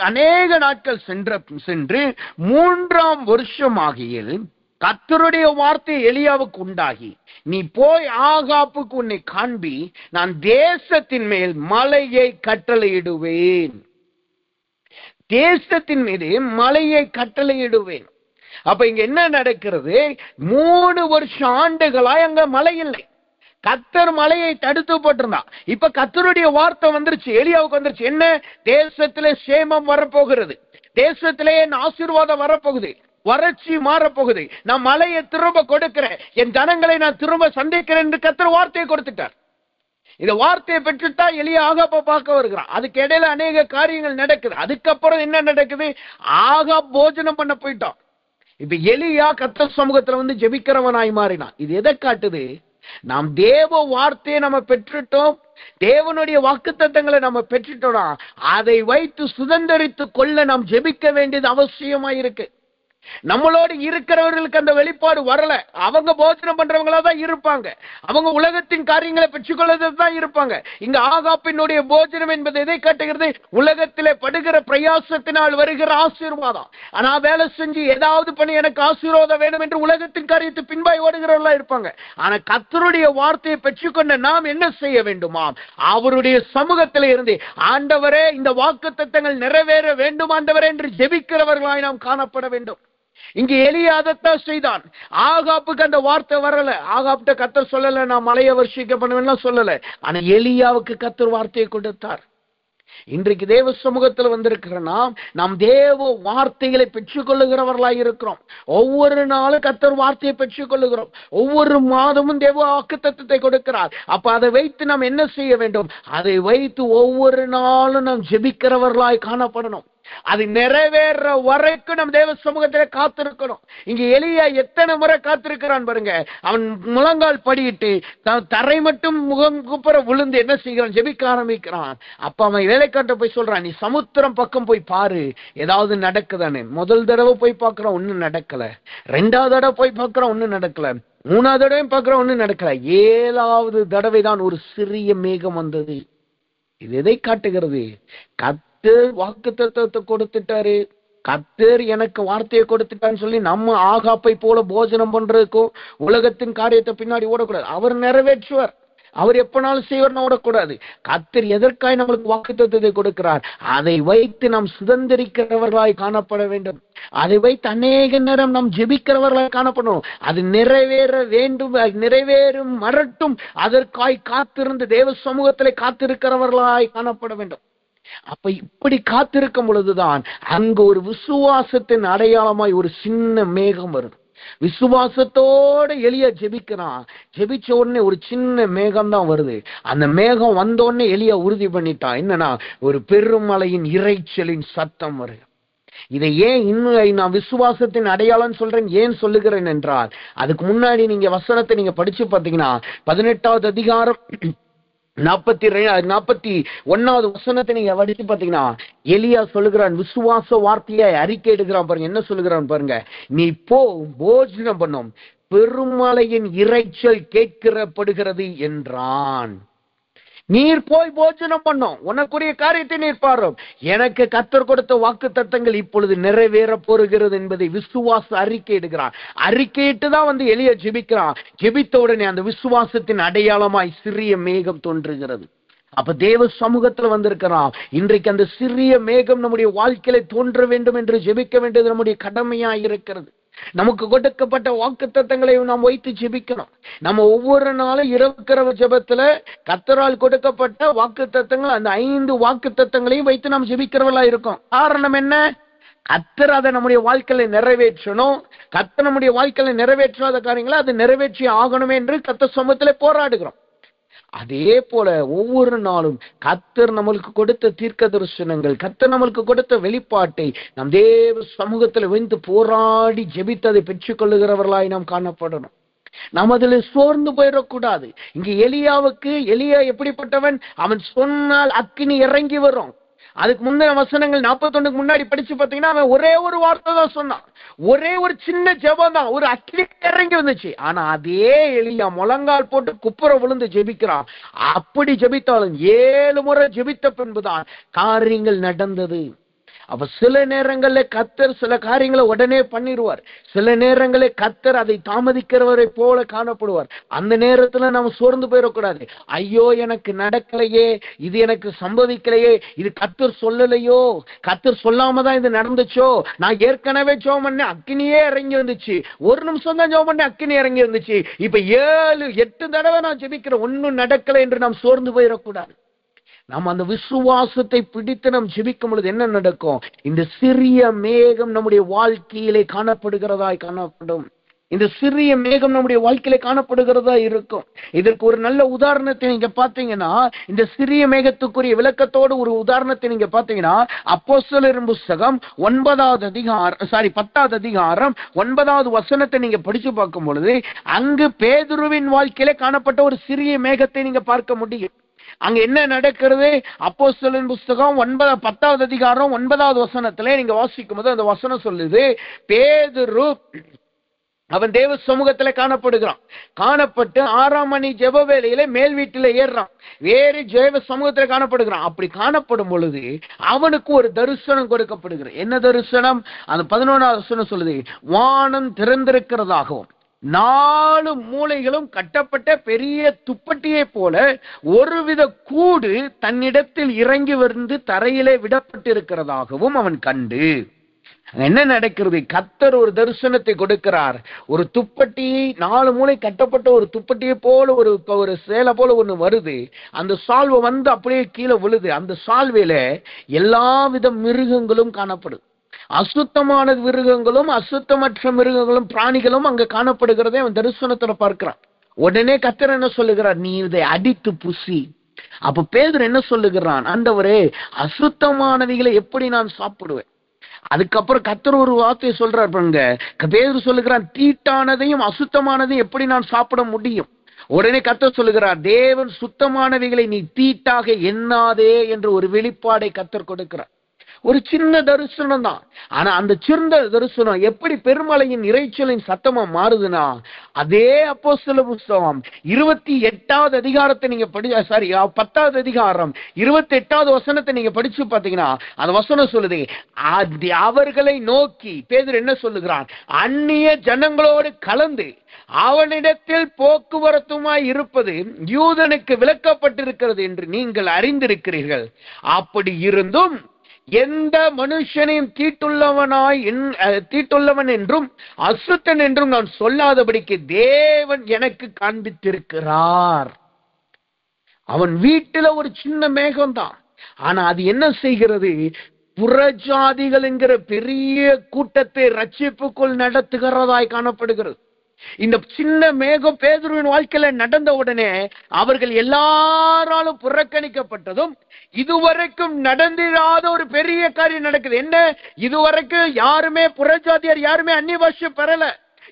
அநேக நாட்கள் சென்று 3ஆம் வருஷமாகியில் கர்த்தருடைய வார்த்தை எலியாவுக்கு உண்டாகி, நீ போய் ஆகாப்புக்கு உன்னை காண்பி, நான் தேசத்தின் மேல் மலையை கட்டளையிடுவேன். தேசத்தின் மீது மலையை கட்டளையிடுவேன். அப்ப இங்க என்ன நடக்கிறது? 3 வருஷம் ஆண்டுகளாய் அங்க மழை இல்லை. கர்த்தர் மலையை தடுத்து போட்டிருந்தான். இப்ப கர்த்தருடைய வார்த்தை வந்துருச்சு, எலியாவுக்கு வந்துருச்சு. என்ன? தேசத்திலே சேமம் வரப்போகிறது, தேசத்திலே ஆசீர்வாதம் வரப்போகுது, வறட்சி மாறப்போகுது, நான் மலையை திரும்ப கொடுக்கிறேன், என் ஜனங்களை நான் திரும்ப சந்திக்கிறேன் என்று கர்த்தர் வார்த்தையை கொடுத்துட்டார். இந்த வார்த்தையை பெற்றுட்டா எலியா ஆகாப்பை பார்க்க வருகிறான். அதுக்கு இடையில அநேக காரியங்கள் நடக்குது. அதுக்கப்புறம் என்ன நடக்குது? ஆகாப் போஜனம் பண்ண போயிட்டான். இப்ப எலியா கர்த்தர் சமூகத்துல வந்து ஜெபிக்கிறவனாய் மாறினான். இது எதை காட்டுது? நாம் தேவ வார்த்தையை நம்ம பெற்றுட்டோம், தேவனுடைய வாக்குத்தத்தங்களை நம்ம பெற்றுட்டோம்னா அதை வைத்து சுதந்திரித்து கொள்ள நாம் ஜெபிக்க வேண்டியது அவசியமா இருக்கு. நம்மளோடு இருக்கிறவர்களுக்கு அந்த வெளிப்பாடு வரல. அவங்க போஜனம் பண்றவங்களா தான் இருப்பாங்க, அவங்க உலகத்தின் காரியங்களை பெற்றுக்கொள்வது தான் இருப்பாங்க. இங்க ஆகாப்பினுடைய போஜனம் என்பது எதை காட்டுகிறது? உலகத்திலே படுகிற பிரயாசத்தினால் வருகிற ஆசீர்வாதம். ஆனா வேலை செஞ்சு ஏதாவது பண்ணி எனக்கு ஆசீர்வாதம் வேணும் என்று உலகத்தின் காரியத்தை பின்பாய் ஓடுகிறவர்களா இருப்பாங்க. ஆனா கர்த்தருடைய வார்த்தையை பெற்றுக்கொண்ட நாம் என்ன செய்ய வேண்டுமாம்? அவருடைய சமூகத்திலே இருந்து, ஆண்டவரே இந்த வாக்குத்தத்தங்கள் நிறைவேற வேண்டும் ஆண்டவரே என்று ஜெபிக்கிறவர்களாய் நாம் காணப்பட வேண்டும். இங்க எலியா அதைத்தான் செய்தான். ஆகாப்புக்கு அந்த வார்த்தை வரல. ஆகாப்ட கர்த்தர் சொல்லல, நான் மலையை வர்ஷிக்க பண்ணுவேன் சொல்லல. ஆனா எலியாவுக்கு கர்த்தர் வார்த்தையை கொடுத்தார். இன்றைக்கு தேவ சமூகத்தில் வந்திருக்கிற நாம் தேவ வார்த்தைகளை பெற்றுக்கொள்ளுகிறவர்களாய் இருக்கிறோம். ஒவ்வொரு நாளும் கர்த்தர் வார்த்தையை பெற்றுக்கொள்ளுகிறோம். ஒவ்வொரு மாதமும் தேவ வாக்குத்தத்தத்தை கொடுக்கிறார். அப்ப அதை வைத்து நாம் என்ன செய்ய வேண்டும்? அதை வைத்து ஒவ்வொரு நாளும் நாம் ஜெபிக்கிறவர்களாய் காணப்படணும். அது நிறைவேற வரைக்கும் நம்ம தேவ சமூகத்திலே காத்திருக்கணும். இங்க எலியா எத்தனை முறை காத்திருக்கிறான் பாருங்க. அவன் முழங்கால் படியிட்டு தரை மட்டும் முகம் குப்புற விழுந்து என்ன செய்கிறான்? ஜெபிக்க ஆரம்பிக்கிறான். அப்ப அவன் வேலைக்காட்ட போய் சொல்றான், நீ சமுத்திரம் பக்கம் போய் பாரு, ஏதாவது நடக்குதானே. முதல் தடவை போய் பார்க்கிறான், ஒன்னும் நடக்கல. 2வது தடவை போய் பார்க்கிறான், ஒன்னும் நடக்கல. 3வது தடவையும் பார்க்கிறான், ஒன்னும் நடக்கல. 7வது தடவை தான் ஒரு சிறிய மேகம் வந்தது. இது எதை காட்டுகிறது? கர்த்தர் வாக்குத்தத்தத்தை கொடுத்துட்டாரு, கர்த்தர் எனக்கு வார்த்தையை கொடுத்துட்டான்னு சொல்லி நம்ம ஆகாப்பை போல போஜனம் பண்றதுக்கும் உலகத்தின் காரியத்தை பின்னாடி ஓடக்கூடாது. அவர் நிறைவேற்றுவார், அவர் எப்பனாலும் செய்வார்னு ஓடக்கூடாது. கர்த்தர் எதற்காய் நம்மளுக்கு வாக்குத்தத்தத்தை கொடுக்கிறார், அதை வைத்து நாம் சுதந்திரிக்கிறவர்களாய் காணப்பட வேண்டும். அதை வைத்து அநேக நேரம் நாம் ஜெபிக்கிறவர்களாய் காணப்படணும். அது நிறைவேற வேண்டும், நிறைவேறும் வரட்டும், அதற்காய் காத்திருந்து தேவ சமூகத்திலே காத்திருக்கிறவர்களாய் காணப்பட வேண்டும். அப்ப இப்படி காத்திருக்கும் பொழுதுதான் அங்கு ஒரு விசுவாசத்தின் அடையாளமாய் ஒரு சின்ன மேகம் வருது. விசுவாசத்தோட எலியா ஜெபிக்கிறான். ஜெபிச்ச உடனே ஒரு சின்ன மேகம் தான் வருது. அந்த மேகம் வந்த உடனே எலியா உறுதி பண்ணிட்டான், என்னன்னா ஒரு பெருமலையின் இரைச்சலின் சத்தம் வருது. இதை ஏன் இன்னும் நான் விசுவாசத்தின் அடையாளம் சொல்றேன், ஏன் சொல்லுகிறேன் என்றால், அதுக்கு முன்னாடி நீங்க வசனத்தை நீங்க படிச்சு பார்த்தீங்கன்னா 18வது அதிகாரம் 41வது வசனத்தை நீங்க படிச்சு பாத்தீங்கன்னா எலியா சொல்லுகிறான், விசுவாச வார்த்தையை அறிக்கை எடுக்கிறான் பாருங்க. என்ன சொல்லுகிறான் பாருங்க, நீ போ போஜனம் பண்ணும், பெருமலையின் இரைச்சல் கேட்கிறப்படுகிறது என்றான். நீர் போய் போஜனம் பண்ணும், உனக்குரிய காரியத்தை நீர் பாரும். எனக்கு கர்த்தர் கொடுத்த வாக்கு தத்தங்கள் இப்பொழுது நிறைவேற போகிறது என்பதை விசுவாச அறிக்கை எடுக்கிறான். அறிக்கையிட்டு தான் வந்து எலியா ஜெபிக்கிறான். ஜெபித்த உடனே அந்த விசுவாசத்தின் அடையாளமாய் சிறிய மேகம் தோன்றுகிறது. அப்ப தேவ சமூகத்துல வந்திருக்கிறான். இன்றைக்கு அந்த சிறிய மேகம் நம்முடைய வாழ்க்கையில தோன்ற வேண்டும் என்று ஜெபிக்க வேண்டியது நம்முடைய கடமையா இருக்கிறது. நமக்கு கொடுக்கப்பட்ட வாக்குத்தத்தங்களை நாம் வைத்து ஜெபிக்கணும். நம்ம ஒவ்வொரு நாளும் இரவு ஜெபத்துல கர்த்தரால் கொடுக்கப்பட்ட வாக்குத்தத்தங்கள், அந்த 5 வாக்குத்தத்தங்களையும் வைத்து நாம் ஜெபிக்கிறவர்களா இருக்கோம். காரணம் என்ன? கர்த்தர் அதை நம்முடைய வாழ்க்கையில நிறைவேற்றணும். கர்த்தர் நம்முடைய வாழ்க்கையில நிறைவேற்றாத காரியங்களை அதை நிறைவேற்றி ஆகணும் என்று கர்த்தர் சமூகத்திலே போராடுகிறோம். அதே போல ஒவ்வொரு நாளும் கர்த்தர் நம்மளுக்கு கொடுத்த தீர்க்க தரிசனங்கள், கர்த்தர் நம்மளுக்கு கொடுத்த வெளிப்பாட்டை நம் தேவ சமூகத்தில் வைத்து போராடி ஜெபித்ததை பெற்றுக் கொள்ளுகிறவர்களாய் நாம் காணப்படணும். நாம் அதில் சோர்ந்து போயிடக்கூடாது. இங்க எலியா எப்படிப்பட்டவன்? அவன் சொன்னால் அக்கினி இறங்கி வரும். அதுக்கு முந்தின வசனங்கள் 41 முன்னாடி படிச்சு பார்த்தீங்கன்னா அவன் ஒரே ஒரு வார்த்தை தான் சொன்னான். ஒரே ஒரு சின்ன ஜெபம் தான், ஒரு அக்கினி இறங்கி வந்துச்சு. ஆனா அதே எலியா முழங்கால் போட்டு குப்புற விழுந்து ஜெபிக்கிறான். அப்படி ஜெபித்தாலும் 7 முறை ஜெபித்த பின்புதான் காரியங்கள் நடந்தது. அப்ப சில நேரங்களில் கர்த்தர் சில காரியங்களை உடனே பண்ணிடுவார். சில நேரங்களில் கர்த்தர் அதை தாமதிக்கிறவரை போல காணப்படுவார். அந்த நேரத்துல நம்ம சோர்ந்து போயிடக்கூடாது. ஐயோ எனக்கு நடக்கலையே, இது எனக்கு சம்பவிக்கலையே, இது கர்த்தர் சொல்லலையோ, கர்த்தர் சொல்லாம தான் இது நடந்துச்சோ, நான் ஏற்கனவே ஜெபம் பண்ணேன் அக்கினியே இறங்கி வந்துச்சு, 1 நிமிஷம் தான் ஜெபம் பண்ணேன் அக்கினி இறங்கி வந்துச்சு, இப்ப 7-8 தடவை நான் ஜெபிக்கிறேன் ஒன்னும் நடக்கலை என்று நாம் சோர்ந்து போயிடக்கூடாது. நாம் அந்த விசுவாசத்தை பிடித்து நாம் ஜெபிக்கும் பொழுது என்ன நடக்கும்? இந்த சிறிய மேகம் நம்முடைய வாழ்க்கையிலே காணப்படுகிறதாய் காணப்படும். இந்த சிறிய மேகம் நம்முடைய வாழ்க்கையிலே காணப்படுகிறதா இருக்கும். இதற்கு ஒரு நல்ல உதாரணத்தை நீங்க பாத்தீங்கன்னா, இந்த சிறிய மேகத்துக்குரிய விளக்கத்தோடு ஒரு உதாரணத்தை நீங்க பாத்தீங்கன்னா, அப்போஸ்தலரின் புத்தகம் 10வது அதிகாரம் 9வது வசனத்தை நீங்க படிச்சு பார்க்கும் பொழுது, அங்கு பேதுருவின் வாழ்க்கையிலே காணப்பட்ட ஒரு சிறிய மேகத்தை நீங்க பார்க்க முடியும். அங்க என்ன நடக்கிறது? அப்போஸ்தலரின் புத்தகம் 10வது அதிகாரம் 9வது வசனத்திலே நீங்க வாசிக்கும் போது அந்த வசனம் சொல்லுது, பேதுரு அவன் தேவ சமூகத்துல காணப்படுகிறான். காணப்பட்டு 6ஆம் மணி ஜெப வேளையில மேல் வீட்டில ஏறான். வேறு தேவ சமூகத்துல காணப்படுகிறான். அப்படி காணப்படும் பொழுது அவனுக்கு ஒரு தரிசனம் கொடுக்கப்படுகிறது. என்ன தரிசனம்? அந்த 11வது வசனம் சொல்லுது, வானம் திறந்திருக்கிறதாகவும் 4 மூலைகளும் கட்டப்பட்ட பெரிய துப்பட்டியை போல ஒருவித கூடு தன்னிடத்தில் இறங்கி வந்து தரையிலே விடப்பட்டிருக்கிறதாகவும் அவன் கண்டு. என்ன நடக்கிறது? கர்த்தர் ஒரு தரிசனத்தை கொடுக்கிறார். ஒரு துப்பட்டியை 4 மூலை கட்டப்பட்ட ஒரு துப்பட்டியை போல ஒரு சேலை போல ஒண்ணு வருது. அந்த சால்வை வந்து அப்படியே கீழே விழுது. அந்த சால்வையில எல்லாவித மிருகங்களும் காணப்படுது. அசுத்தமான மிருகங்களும் அசுத்தமற்ற மிருகங்களும் பிராணிகளும் அங்க காணப்படுகிறதை அவன் தரிசனத்துல பார்க்கிறான். உடனே கர்த்தர் என்ன சொல்லுகிறார்? நீ இதை அடித்து புசி. அப்ப பேதுரு என்ன சொல்லுகிறான்? ஆண்டவரே, அசுத்தமானவைகளை எப்படி நான் சாப்பிடுவேன்? அதுக்கப்புறம் கர்த்தர் ஒரு வார்த்தையை சொல்றார் பாருங்க. பேதுரு சொல்லுகிறான், தீட்டானதையும் அசுத்தமானதையும் எப்படி நான் சாப்பிட முடியும்? உடனே கர்த்தர் சொல்லுகிறார், தேவன் சுத்தமானவைகளை நீ தீட்டாக எண்ணாதே என்று ஒரு வெளிப்பாடை கர்த்தர் கொடுக்கிறார். ஒரு சின்ன தரிசனம் தான். ஆனா அந்த சின்ன தரிசனம் எப்படி பெருமலையின் இரைச்சலின் சத்தமா மாறுதுன்னா, அதே அப்போஸ்தலர் புத்தகம் 28வது அதிகாரத்தை நீங்க 10வது அதிகாரம் 28வது வசனத்தை நீங்க படிச்சு பாத்தீங்கன்னா, அந்த வசனம் சொல்லுது, அவர்களை நோக்கி பேதுரு என்ன சொல்லுகிறான்? அந்நிய ஜனங்களோடு கலந்து அவனிடத்தில் போக்குவரத்துமாய் இருப்பது யூதனுக்கு விலக்கப்பட்டிருக்கிறது என்று நீங்கள் அறிந்திருக்கிறீர்கள். அப்படி இருந்தும் எந்த மனுஷனையும் தீட்டுள்ளவன் என்றும் அசுத்தன் என்றும் நான் சொல்லாதபடிக்கு தேவன் எனக்கு காண்பித்திருக்கிறார். அவன் வீட்டில ஒரு சின்ன மேகம் தான். ஆனா அது என்ன செய்கிறது? புறஜாதிகள் என்கிற பெரிய கூட்டத்தை ரட்சிப்புக்குள் நடத்துகிறதாய் காணப்படுகிறது. இந்த சின்ன மேகம் பேதுருவின் வாழ்க்கையில நடந்த உடனே அவர்கள் எல்லாராலும் புறக்கணிக்கப்பட்டதும், இதுவரைக்கும் நடந்திராத ஒரு பெரிய காரியம் நடக்குது. என்ன? இதுவரைக்கும் யாருமே புறஜாதியார் யாருமே அந்நிய பாஷை பெறல,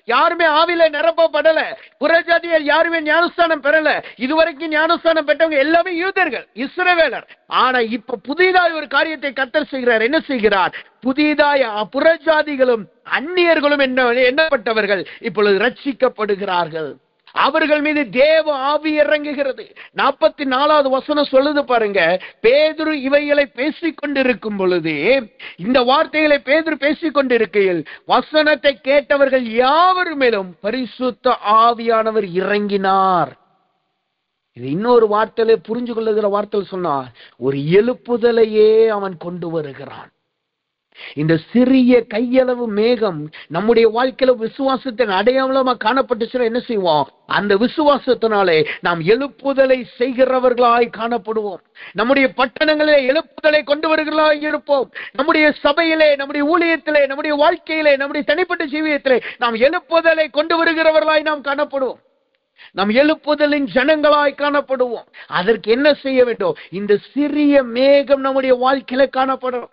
யாருமே ஆவில நிரப்பப்படல, புறஜாதியார் யாருமே ஞானஸ்தானம் பெறல. இதுவரைக்கும் ஞானஸ்தானம் பெற்றவங்க எல்லாமே யூதர்கள், இஸ்ரவேலர். ஆனா இப்ப புதிதாய் ஒரு காரியத்தை கர்த்தர் செய்கிறார். என்ன செய்கிறார்? புதிதாய் புறஜாதிகளும் அந்நியர்களும் எண்ணப்பட்டவர்கள் இப்பொழுது ரட்சிக்கப்படுகிறார்கள். அவர்கள் மீது தேவ ஆவி இறங்குகிறது. 44வது வசனம் சொல்லுது பாருங்க. பேதுரு இவைகளை பேசிக் கொண்டிருக்கும் பொழுது, இந்த வார்த்தைகளை பேதுரு பேசிக் கொண்டிருக்கையில் வசனத்தை கேட்டவர்கள் யாவர் மேலும் பரிசுத்த ஆவியானவர் இறங்கினார். இது இன்னொரு வார்த்தையில புரிஞ்சு கொள்ளுகிற வார்த்தையில் சொன்னார், ஒரு எழுப்புதலையே அவன் கொண்டு வருகிறான். இந்த சிறிய கையளவு மேகம் நம்முடைய வாழ்க்கையில விசுவாசத்தின் அடையாளமா காணப்பட்டுச்சுன்னா என்ன செய்வோம்? அந்த விசுவாசத்தினாலே நாம் எழுப்புதலை செய்கிறவர்களாய் காணப்படுவோம். நம்முடைய பட்டணங்களிலே எழுப்புதலை கொண்டு வருகிறவர்களாய் இருப்போம். நம்முடைய சபையிலே, நம்முடைய ஊழியத்திலே, நம்முடைய வாழ்க்கையிலே, நம்முடைய தனிப்பட்ட ஜீவியத்திலே நாம் எழுப்புதலை கொண்டு வருகிறவர்களாய் நாம் காணப்படுவோம். நாம் எழுப்புதலின் ஜனங்களாய் காணப்படுவோம். அதற்கு என்ன செய்ய வேண்டும்? இந்த சிறிய மேகம் நம்முடைய வாழ்க்கையில காணப்படும்.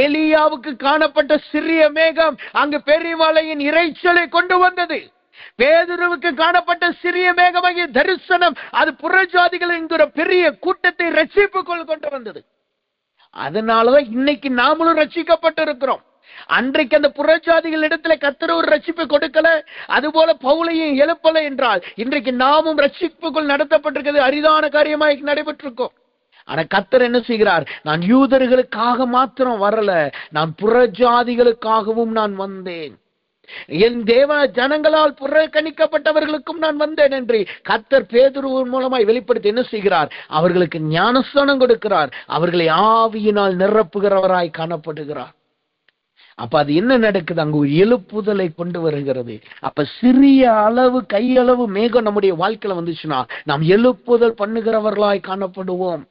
எலியாவுக்கு காணப்பட்ட சிறிய மேகம் அங்கு பெரியமலையின் இறைச்சலை கொண்டு வந்தது. பேதுருவுக்கு காணப்பட்ட சிறிய மேகமாகிய தரிசனம் அது புறஜாதிகள் என்கிற பெரிய கூட்டத்தை ரட்சிப்புக்குள் கொண்டு வந்தது. அதனாலதான் இன்னைக்கு நாமளும் ரட்சிக்கப்பட்டிருக்கிறோம். அன்றைக்கு அந்த புறஜாதிகள் இடத்துல கர்த்தர் ஒரு ரட்சிப்பை கொடுக்கல, அதுபோல பவுலையும் எழுப்பல என்றால் இன்றைக்கு நாமும் ரட்சிப்புக்குள் நடத்தப்பட்டிருக்கிறது அரிதான காரியமாய் நடைபெற்றிருக்கோம். ஆனா கர்த்தர் என்ன செய்கிறார்? நான் யூதர்களுக்காக மாத்திரம் வரல, நான் புறஜாதிகளுக்காகவும் நான் வந்தேன். என் தேவ ஜனங்களால் புறக்கணிக்கப்பட்டவர்களுக்கும் நான் வந்தேன் என்று கர்த்தர் பேதுருவின் மூலமாய் வெளிப்படுத்தி என்ன செய்கிறார்? அவர்களுக்கு ஞானஸ்தானம் கொடுக்கிறார். அவர்களை ஆவியினால் நிரப்புகிறவராய் காணப்படுகிறார். அப்ப அது என்ன நடக்குது? அங்கு ஒரு எழுப்புதலை கொண்டு வருகிறது. அப்ப சிறிய அளவு கையளவு மேகம் நம்முடைய வாழ்க்கையில வந்துச்சுன்னா நாம் எழுப்புதல் பண்ணுகிறவர்களாய் காணப்படுவோம்.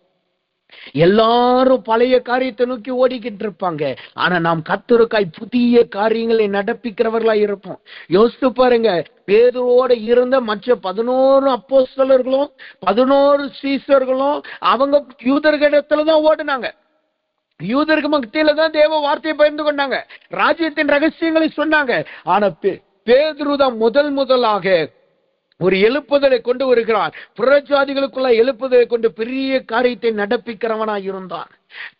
எல்லாரும் பழைய காரியத்தை நோக்கி ஓடிக்கிட்டு இருப்பாங்க. ஆனா நாம் கர்த்தருக்காய் புதிய காரியங்களை நடப்பிக்கிறவர்களாய் இருப்போம். யோசித்து பாருங்க, பேதுருவோட இருந்த மற்ற 11 அப்போஸ்தலர்களும் 11 சீசர்களும் அவங்க யூதர்களிடத்துலதான் ஓடுனாங்க. யூதருக்கு மத்தியில தான் தேவ வார்த்தையை பகிர்ந்து கொண்டாங்க, ராஜ்யத்தின் ரகசியங்களை சொன்னாங்க. ஆனா பேதுரு தான் முதலாக ஒரு எழுப்புதலை கொண்டு வருகிறார். புறஜாதிகளுக்குள்ள எழுப்புதலை கொண்டு பெரிய காரியத்தை நடப்பிக்கிறவனாய் இருந்தான்.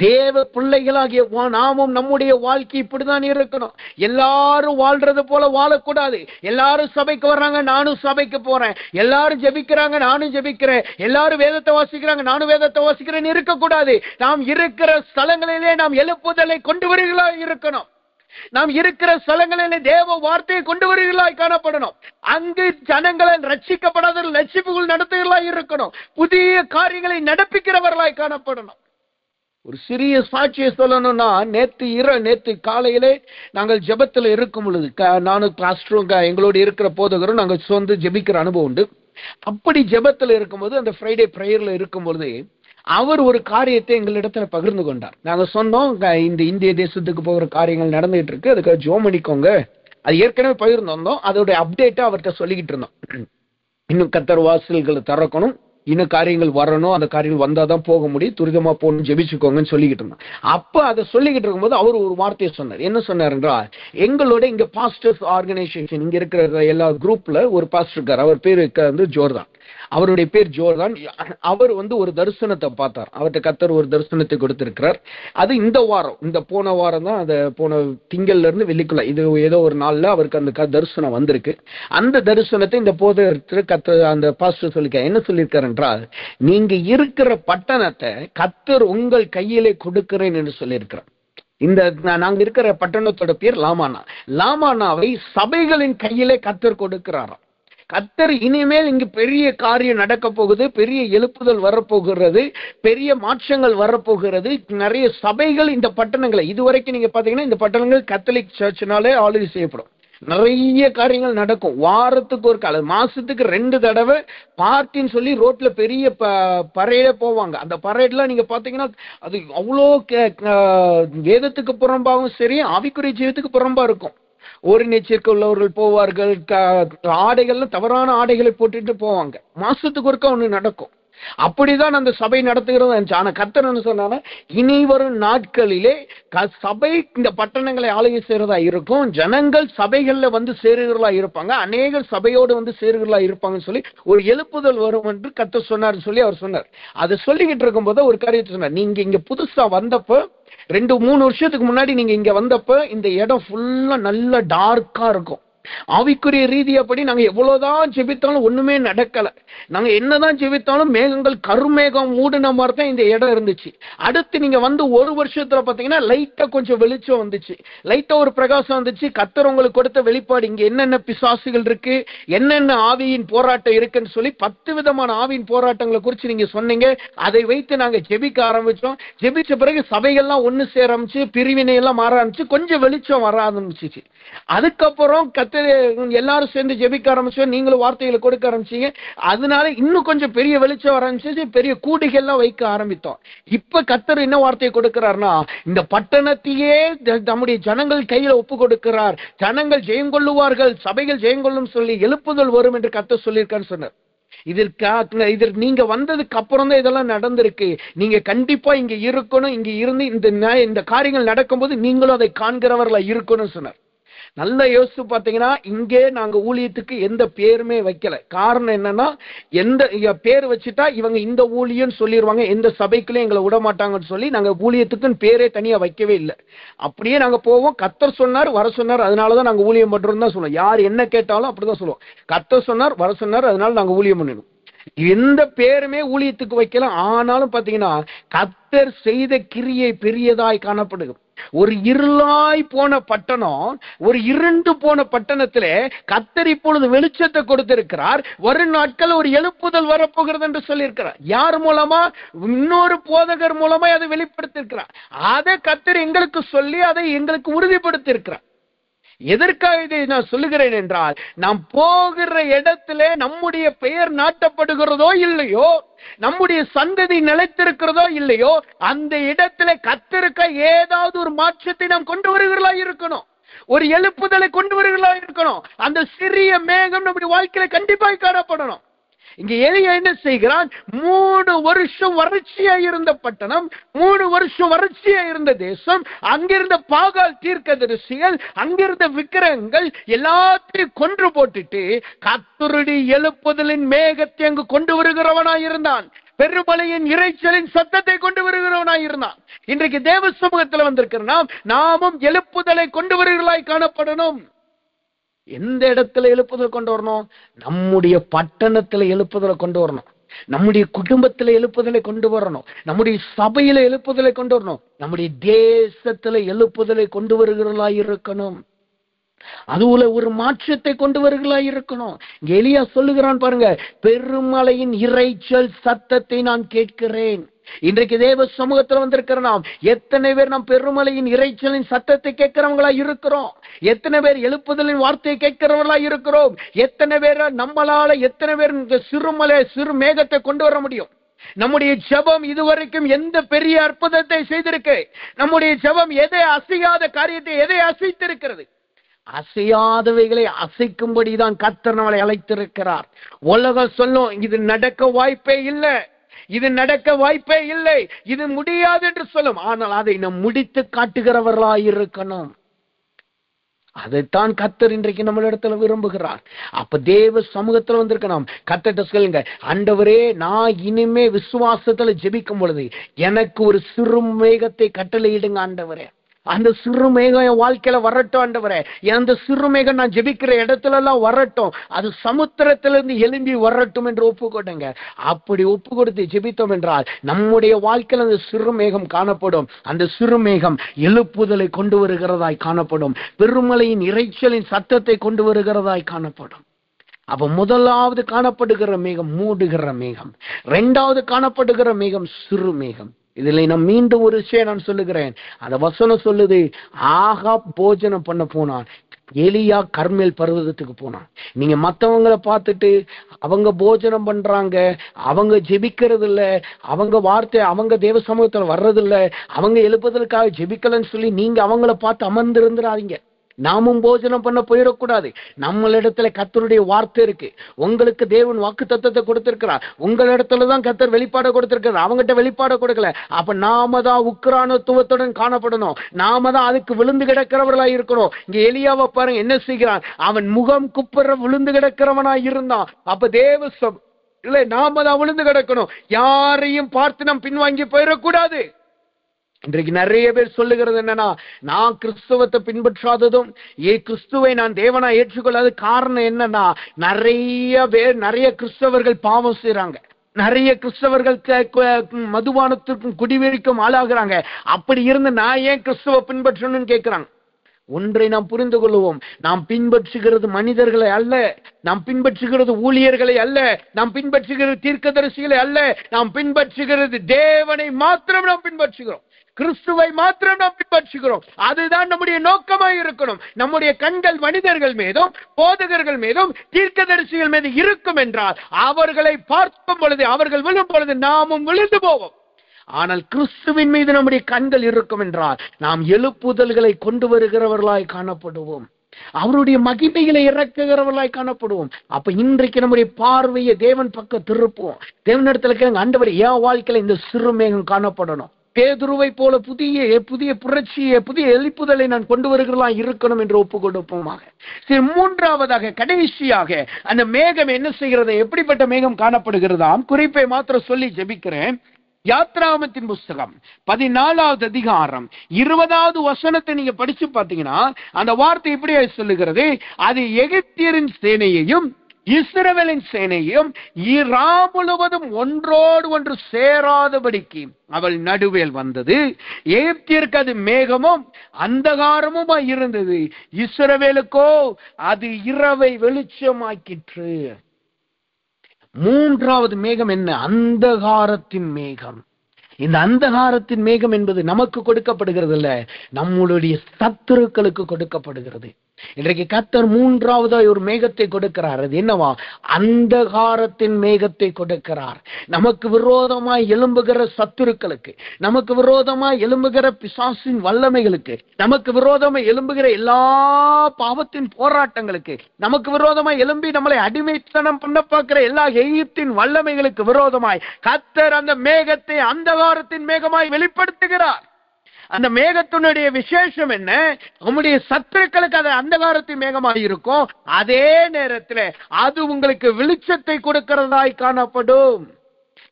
தேவ பிள்ளைகளாகிய நாமும் நம்முடைய வாழ்க்கை இப்படிதான் இருக்கணும். எல்லாரும் வாழ்றது போல வாழக்கூடாது. எல்லாரும் சபைக்கு வர்றாங்க, நானும் சபைக்கு போறேன். எல்லாரும் ஜெபிக்கிறாங்க, நானும் ஜெபிக்கிறேன். எல்லாரும் வேதத்தை வாசிக்கிறாங்க, நானும் வேதத்தை வாசிக்கிறேன்னு இருக்கக்கூடாது. நாம் இருக்கிற ஸ்தலங்களிலே நாம் எழுப்புதலை கொண்டு வருகிறாய் இருக்கணும். நாம் இருக்கிற ஸ்தலங்களிலே தேவ வார்த்தையை கொண்டு வருகிறாய் காணப்படணும். அங்கு ஜனங்களை ரட்சிக்கப்படாத ரட்சிப்புகள் நடத்துகிறாய் இருக்கணும். புதிய காரியங்களை நடப்பிக்கிறவர்களாய் காணப்படணும். ஒரு சிறிய சாட்சியை சொல்லணும்னா, நேற்று காலையிலே நாங்கள் ஜெபத்தில் இருக்கும் பொழுது நானும் பாஸ்டரும் எங்களோடு இருக்கிற போதகரும் நாங்கள் சொந்த ஜெபிக்கிற அனுபவம் உண்டு. அப்படி ஜெபத்தில் இருக்கும்போது அந்த ஃப்ரைடே பிரேயர்ல இருக்கும் பொழுது அவர் ஒரு காரியத்தை எங்களிடத்துல பகிர்ந்து கொண்டார். நாங்க சொன்னோம், இந்த இந்திய தேசத்துக்கு போகிற காரியங்கள் நடந்துகிட்டு இருக்கு, அதுக்கு ஜோம் பண்ணிக்கோங்க. அது ஏற்கனவே பகிர்ந்தோம். அதோட அப்டேட்டா அவர்கிட்ட சொல்லிக்கிட்டு இருந்தோம். இன்னும் கர்த்தர் வாசல்களை திறக்கணும், இன்னும் காரியங்கள் வரணும், அந்த காரியங்கள் வந்தாதான் போக முடியும், துரிதமா போகணும், ஜெபிச்சுக்கோங்கன்னு சொல்லிக்கிட்டு இருந்தோம். அப்ப அதை சொல்லிக்கிட்டு இருக்கும்போது அவர் ஒரு வார்த்தையை சொன்னார். என்ன சொன்னார் என்றால், எங்களோட இங்க பாஸ்டர்ஸ் ஆர்கனைசேஷன் இங்க இருக்கிற எல்லா குரூப்ல ஒரு பாஸ்டர் இருக்கார். அவர் பேரு வந்து ஜோர்தான். அவருடைய பேர் ஜோர்தான். அவர் ஒரு தரிசனத்தை பார்த்தார். அவர்கிட்ட கர்த்தர் ஒரு தரிசனத்தை கொடுத்திருக்கிறார். அது இந்த வாரம், இந்த போன வாரம் தான், அந்த போன திங்கள்ல இருந்து வெள்ளிக்குள்ள இது ஏதோ ஒரு நாள்ல அவருக்கு அந்த தரிசனம் வந்திருக்கு. அந்த தரிசனத்தை இந்த போதகர் கர்த்தர் அந்த பாஸ்டர் சொல்லிக்க என்ன சொல்லியிருக்காரு என்றால், நீங்க இருக்கிற பட்டணத்தை கர்த்தர் உங்கள் கையிலே கொடுக்கிறேன் என்று சொல்லியிருக்கிறார். இந்த நாங்க இருக்கிற பட்டணத்தோட பேர் லாமானா. லாமானாவை சபைகளின் கையிலே கர்த்தர் கொடுக்கிறாராம். கர்த்தர் இனிமேல் இங்கு பெரிய காரியம் நடக்க போகுது, பெரிய எழுப்புதல் வரப்போகிறது, பெரிய மாற்றங்கள் வரப்போகிறது. நிறைய சபைகள் இந்த பட்டணங்களை, இதுவரைக்கும் நீங்க பாத்தீங்கன்னா இந்த பட்டணங்கள் கத்தோலிக் சர்ச்சினாலே ஆளுகை செய்யப்படும். நிறைய காரியங்கள் நடக்கும். வாரத்துக்கு ஒரு கால, மாசத்துக்கு 2 தடவை பார்ட்டின்னு சொல்லி ரோட்ல பெரிய பரேட போவாங்க. அந்த பரேட்லாம் நீங்க பாத்தீங்கன்னா அது அவ்வளோ வேதத்துக்கு புறம்பாகவும் சரி, ஆவிக்குரிய ஜீவத்துக்கு புறம்பா இருக்கும். ஒரு நேச்சருக்கு உள்ளவர்கள் போவார்கள், ஆடைகள்லாம் தவறான ஆடைகளை போட்டுட்டு போவாங்க. மாசத்துக்கு ஒருக்கா ஒண்ணு நடக்கும். அப்படிதான் அந்த சபை நடத்துகிறது. ஆனா கர்த்தர் என்ன சொன்னாங்க, இனி வரும் நாட்களிலே சபை இந்த பட்டணங்களை ஆளுகை செய்யறதா இருக்கும், ஜனங்கள் சபைகள்ல சேருகிறதா இருப்பாங்க, அநேகர் சபையோடு சேருகிறதா இருப்பாங்கன்னு சொல்லி ஒரு எழுப்புதல் வரும் என்று கர்த்தர் சொன்னார் சொல்லி அவர் சொன்னார். அதை சொல்லிக்கிட்டு இருக்கும் போது ஒரு காரியத்தை சொன்னார். நீங்க இங்க புதுசா வந்தப்ப 2-3 வருஷத்துக்கு முன்னாடி நீங்க இங்க வந்தப்ப இந்த இடம் ஃபுல்லா நல்ல டார்க்கா இருக்கும். ஆவிக்குரிய ரீதியாப்படி நாங்க எவ்வளவுதான் ஜெபித்தாலும் ஒண்ணுமே நடக்கல. நாங்க என்னதான் ஜெபித்தாலும் மேகங்கள் கருமேகம் மூடின மாதிரி தான் இந்த இடம் இருந்துச்சு. அடுத்து நீங்க வந்து ஒரு வருஷத்துல பாத்தீங்கன்னா லைட்டா கொஞ்சம் வெளிச்சம் வந்துச்சு, லைட்டா ஒரு பிரகாசம் வந்துச்சு. கர்த்தர் உங்களுக்கு கொடுத்த வெளிப்பாடு, இங்க என்னென்ன பிசாசுகள் இருக்கு, என்னென்ன ஆவியின் போராட்டம் இருக்குன்னு சொல்லி 10 விதமான ஆவியின் போராட்டங்களை குறித்து நீங்க சொன்னீங்க. அதை வைத்து நாங்க ஜெபிக்க ஆரம்பிச்சோம். ஜெபிச்ச பிறகு சபைகள்லாம் ஒண்ணு சேர ஆரம்பிச்சு, பிரிவினை எல்லாம் மாற ஆரம்பிச்சு, கொஞ்சம் வெளிச்சம் வர ஆரம்பிச்சிச்சு. அதுக்கப்புறம் கர்த்தர் எல்லாரும் சேர்ந்து ஜெபிக்க ஆரம்பிச்சோம், நீங்களும் வார்த்தைகளை கொடுக்க ஆரம்பிச்சீங்க. அதனால இன்னும் கொஞ்சம் பெரிய வெளிச்சம் வர ஆரம்பிச்சு, பெரிய கூடிகள்லாம் வைக்க ஆரம்பித்தோம். இப்ப கர்த்தர் என்ன வார்த்தையை கொடுக்கிறார்னா, இந்த பட்டணத்தையே நம்முடைய ஜனங்கள் கையில ஒப்பு கொடுக்கிறார். ஜனங்கள் ஜெயம் கொள்ளுவார்கள், சபைகள் ஜெயம் கொள்ளும் சொல்லி எழுப்புதல் வரும் என்று கர்த்தர் சொல்லியிருக்கான்னு சொன்னார். இதற்கு நீங்க வந்ததுக்கு அப்புறம் தான் இதெல்லாம் நடந்திருக்கு. நீங்க கண்டிப்பா இங்க இருக்கணும், இங்க இருந்து இந்த காரியங்கள் நடக்கும்போது நீங்களும் அதை காண்கிறவர்களா இருக்கணும் சொன்னார். நல்ல யோசிச்சு பாத்தீங்கன்னா, இங்கே நாங்க ஊழியத்துக்கு எந்த பேருமே வைக்கல. காரணம் என்னன்னா, எந்த பேர் வச்சுட்டா இவங்க இந்த ஊழியம் சொல்லிடுவாங்க, எந்த சபைக்குள்ளே எங்களை விட மாட்டாங்கன்னு சொல்லி நாங்க ஊழியத்துக்குன்னு பேரே தனியா வைக்கவே இல்லை. அப்படியே நாங்க போவோம், கர்த்தர் சொன்னார் வர சொன்னார், அதனாலதான் நாங்க ஊழியம் பண்றோம் தான் சொல்லுவோம். யார் என்ன கேட்டாலும் அப்படிதான் சொல்லுவோம், கர்த்தர் சொன்னார் வர சொன்னார், அதனால நாங்க ஊழியம் பண்ணணும். எந்த பேருமே ஊழியத்துக்கு வைக்கல. ஆனாலும் பாத்தீங்கன்னா கர்த்தர் செய்த கிரியை பெரியதாய் காணப்படுது. ஒரு இருளாய் போன பட்டணம், ஒரு இருண்டு போன பட்டணத்திலே கர்த்தர் இப்பொழுது வெளிச்சத்தை கொடுத்திருக்கிறார். வரும் நாட்கள் ஒரு எழுப்புதல் வரப்போகிறது என்று சொல்லியிருக்கிறார். யார் மூலமா? இன்னொரு போதகர் மூலமா அதை வெளிப்படுத்தியிருக்கிறார். அதை கர்த்தர் எங்களுக்கு சொல்லி அதை எங்களுக்கு உறுதிப்படுத்தி இருக்கிறார். எதற்காக இதை நான் சொல்லுகிறேன் என்றால், நாம் போகிற இடத்திலே நம்முடைய பெயர் நாட்டப்படுகிறதோ இல்லையோ, நம்முடைய சந்ததி நிலைத்திருக்கிறதோ இல்லையோ, அந்த இடத்துல கர்த்தருக்கு ஏதாவது ஒரு மாற்றத்தை நாம் கொண்டு வருகிறதா இருக்கணும், ஒரு எழுப்புதலை கொண்டு வருகிறதா இருக்கணும். அந்த சிறிய மேகம் நம்முடைய வாழ்க்கையில கண்டிப்பாக காணப்படணும். இங்க எலியா என்ன செய்கிறான்? 3 வருஷம் வறட்சியா இருந்த பட்டணம், 3 வருஷம் வறட்சியா இருந்த தேசம், அங்கிருந்த பாகால் தீர்க்கதரிசிகள், அங்கிருந்த விக்கிரகங்கள் எல்லாத்தையும் கொன்று போட்டுட்டு கர்த்தருடைய எழுப்புதலின் மேகத்தை அங்கு கொண்டு வருகிறவனாய் இருந்தான். பெருமழையின் இரைச்சலின் சத்தத்தை கொண்டு வருகிறவனாய் இருந்தான். இன்றைக்கு தேவ சமூகத்தில் வந்திருக்கிற நாமும் எழுப்புதலை கொண்டு வருகிறாய் காணப்படணும். எந்த இடத்துல எழுப்புதல் கொண்டு வரணும்? நம்முடைய பட்டணத்துல எழுப்புதலை கொண்டு வரணும், நம்முடைய குடும்பத்துல எழுப்புதலை கொண்டு வரணும், நம்முடைய சபையில எழுப்புதலை கொண்டு வரணும், நம்முடைய தேசத்துல எழுப்புதலை கொண்டு வருகிறதா இருக்கணும். அதுல ஒரு மாற்றத்தை கொண்டு வருகிறதா இருக்கணும். எலியா சொல்லுகிறான் பாருங்க, பெருமழையின் இரைச்சல் சத்தத்தை நான் கேட்கிறேன். இன்றைக்கு தேவ சமூகத்தில் வந்திருக்கிற நாம் எத்தனை பேர் நாம் பெருமழையின் இரைச்சலின் சத்தத்தை கேட்கிறவங்களா இருக்கிறோம்? எத்தனை பேர் எழுப்புதலின் வார்த்தையை கேட்கிறவர்களா இருக்கிறோம்? எத்தனை பேர் நம்மளால எத்தனை பேர் சிறு மேகத்தை கொண்டு வர முடியும்? நம்முடைய ஜெபம் இதுவரைக்கும் எந்த பெரிய அற்புதத்தை செய்திருக்கு? நம்முடைய ஜெபம் எதை அசையாத காரியத்தை எதை அசைத்திருக்கிறது? அசையாதவைகளை அசைக்கும்படிதான் கர்த்தர் நம்மளை அழைத்திருக்கிறார். உலகம் சொல்லும் இது நடக்க வாய்ப்பே இல்லை, இது நடக்க வாய்ப்பே இல்லை, இது முடியாது என்று சொல்லும். ஆனால் அதை நாம் முடித்து காட்டுகிறவர்களாயிருக்கணும். அதைத்தான் கர்த்தர் இன்றைக்கு நம்ம இடத்துல விரும்புகிறார். அப்ப தேவ சமூகத்துல வந்திருக்கணும். கர்த்தர்ட்ட சொல்லுங்க, ஆண்டவரே, நான் இனிமே விசுவாசத்துல ஜெபிக்கும் பொழுது எனக்கு ஒரு சிறு மேகத்தை கட்டளையிடுங்க ஆண்டவரே. அந்த சிறு மேகம் என் வாழ்க்கையில வரட்டும் ஆண்டவரே. அந்த சிறு மேகம் நான் ஜெபிக்கிற இடத்துல எல்லாம் வரட்டும், அது சமுத்திரத்திலிருந்து எழும்பி வரட்டும் என்று ஒப்பு கொடுங்க. அப்படி ஒப்பு கொடுத்து ஜெபித்தோம் என்றால் நம்முடைய வாழ்க்கையில் அந்த சிறு மேகம் காணப்படும். அந்த சிறு மேகம் எழுப்புதலை கொண்டு வருகிறதாய் காணப்படும், பெருமழையின் இரைச்சலின் சத்தத்தை கொண்டு வருகிறதாய் காணப்படும். அப்ப முதலாவது காணப்படுகிற மேகம் மூடுகிற மேகம், இரண்டாவது காணப்படுகிற மேகம் சிறு மேகம். இதுல நான் மீண்டும் ஒரு விஷயம் நான் சொல்லுகிறேன். அந்த வசனம் சொல்லுது, ஆகாப் போஜனம் பண்ண போனான், எலியா கர்மேல் பர்வதத்துக்கு போனான். நீங்க மற்றவங்களை பார்த்துட்டு அவங்க போஜனம் பண்றாங்க, அவங்க ஜெபிக்கிறது இல்லை, அவங்க வார்த்தை அவங்க தேவ சமூகத்தில் வர்றது இல்லை, அவங்க எழுப்புதலுக்காக ஜெபிக்கலன்னு சொல்லி நீங்க அவங்கள பார்த்து அமர்ந்து இருந்துடாதீங்க. நாமும் போஜனம் பண்ண போயிடக்கூடாது. நம்மளிடத்துல கர்த்தருடைய வார்த்தை இருக்கு. உங்களுக்கு தேவன் வாக்கு தத்தத்தை கொடுத்திருக்கிறார். உங்களிடத்துலதான் கர்த்தர் வெளிப்பாட கொடுத்திருக்கிறார், அவங்ககிட்ட வெளிப்பாட கொடுக்கல. அப்ப நாம தான் உக்கிரானத்துவத்துடன் காணப்படணும், நாம தான் அதுக்கு விழுந்து கிடக்கிறவர்களா இருக்கணும். இங்க எலியாவை பாருங்க என்ன செய்கிறான், அவன் முகம் குப்புற விழுந்து கிடக்கிறவனாய் இருந்தான். அப்ப தேவ இல்லை, நாம தான் விழுந்து கிடக்கணும். யாரையும் பார்த்து நாம் பின்வாங்கி போயிடக்கூடாது. இன்றைக்கு நிறைய பேர் சொல்லுகிறது என்னன்னா, நான் கிறிஸ்தவத்தை பின்பற்றாததும் கிறிஸ்துவை நான் தேவனா ஏற்றுக்கொள்ளாத காரணம் என்னன்னா, நிறைய கிறிஸ்தவர்கள் பாவம் செய்யறாங்க, நிறைய கிறிஸ்தவர்கள் மதுபானத்திற்கும் குடிவெறிக்கும் ஆளாகிறாங்க, அப்படி இருந்து நான் ஏன் கிறிஸ்துவ பின்பற்றணும்னு கேட்கிறாங்க. ஒன்றை நாம் புரிந்து கொள்வோம், நாம் பின்பற்றுகிறது மனிதர்களை அல்ல, நாம் பின்பற்றுகிறது ஊழியர்களை அல்ல, நாம் பின்பற்றுகிறது தீர்க்கதரிசிகளை அல்ல, நாம் பின்பற்றுகிறது தேவனை மாத்திரம் நாம் பின்பற்றுகிறோம், கிறிஸ்துவை மாத்திரம் நாம் பின்பற்றுகிறோம். அதுதான் நம்முடைய நோக்கமாய் இருக்கணும். நம்முடைய கண்கள் மனிதர்கள் மீதும் போதகர்கள் மீதும் தீர்க்கதரிசிகள் மீது இருக்கும் என்றால் அவர்களை பார்க்கும் பொழுது, அவர்கள் விழும் பொழுது நாமும் விழுந்து போவோம். ஆனால் கிறிஸ்துவின் மீது நம்முடைய கண்கள் இருக்கும் என்றால் நாம் எழுப்புதல்களை கொண்டு வருகிறவர்களாய் காணப்படுவோம், அவருடைய மகிமைகளை இறக்குகிறவர்களாய் காணப்படுவோம். அப்ப இன்றைக்கு நம்முடைய பார்வையை தேவன் பக்கம் திருப்புவோம். தேவனிடத்துல கேளுங்க, ஆண்டவர் என் வாழ்க்கையில இந்த சிறு மேகம் காணப்படணும், பேதுருவை போல புதிய புரட்சியை, புதிய எழுப்புதலை நான் கொண்டு வருகிறதா இருக்கணும் என்று ஒப்பு கொடுப்போமாக. சரி, மூன்றாவதாக கடைசியாக அந்த மேகம் என்ன செய்கிறது, எப்படிப்பட்ட மேகம் காணப்படுகிறதாம் குறிப்பை மாத்திரம் சொல்லி ஜெபிக்கிறேன். யாத்ராகமத்தின் புஸ்தகம் 14வது அதிகாரம் 20வது வசனத்தை நீங்க படிச்சு பார்த்தீங்கன்னா அந்த வார்த்தை இப்படி சொல்லுகிறது, அது எகிப்தியரின் சேனையையும் இஸ்ரவேலின் சேனையும் இரா முழுவதும் ஒன்றோடு ஒன்று சேராதபடிக்கு அவள் நடுவேல் வந்தது. எகிப்தியருக்கு அது மேகமும் அந்தகாரமும் இருந்தது, இஸ்ரவேலுக்கோ அது இரவை வெளிச்சமாக்கிற்று. மூன்றாவது மேகம் என்ன? அந்தகாரத்தின் மேகம். இந்த அந்தகாரத்தின் மேகம் என்பது நமக்கு கொடுக்கப்படுகிறது இல்ல, நம்மளுடைய சத்துருக்களுக்கு கொடுக்கப்படுகிறது. இன்றைக்கு கர்த்தர் மூன்றாவதாய் ஒரு மேகத்தை கொடுக்கிறார். அது என்னவா? அந்தகாரத்தின் மேகத்தை கொடுக்கிறார். நமக்கு விரோதமாய் எழும்புகிற சத்துருக்களுக்கு, நமக்கு விரோதமாய் எழும்புகிற பிசாசின் வல்லமைகளுக்கு, நமக்கு விரோதமாய் எழும்புகிற எல்லா பாவத்தின் போராட்டங்களுக்கு, நமக்கு விரோதமாய் எழும்பி நம்மளை அடிமைத்தனம் பண்ண பார்க்கிற எல்லா எகிப்தின் வல்லமைகளுக்கு விரோதமாய் கர்த்தர் அந்த மேகத்தை அந்தகாரத்தின் மேகமாய் வெளிப்படுத்துகிறார். அந்த மேகத்தினுடைய விசேஷம் என்ன? உங்களுடைய சத்துருக்களுக்கு அது அந்தகாரத்தின் மேகமாக இருக்கும், அதே நேரத்தில் அது உங்களுக்கு வெளிச்சத்தை கொடுக்கிறதாய் காணப்படும்.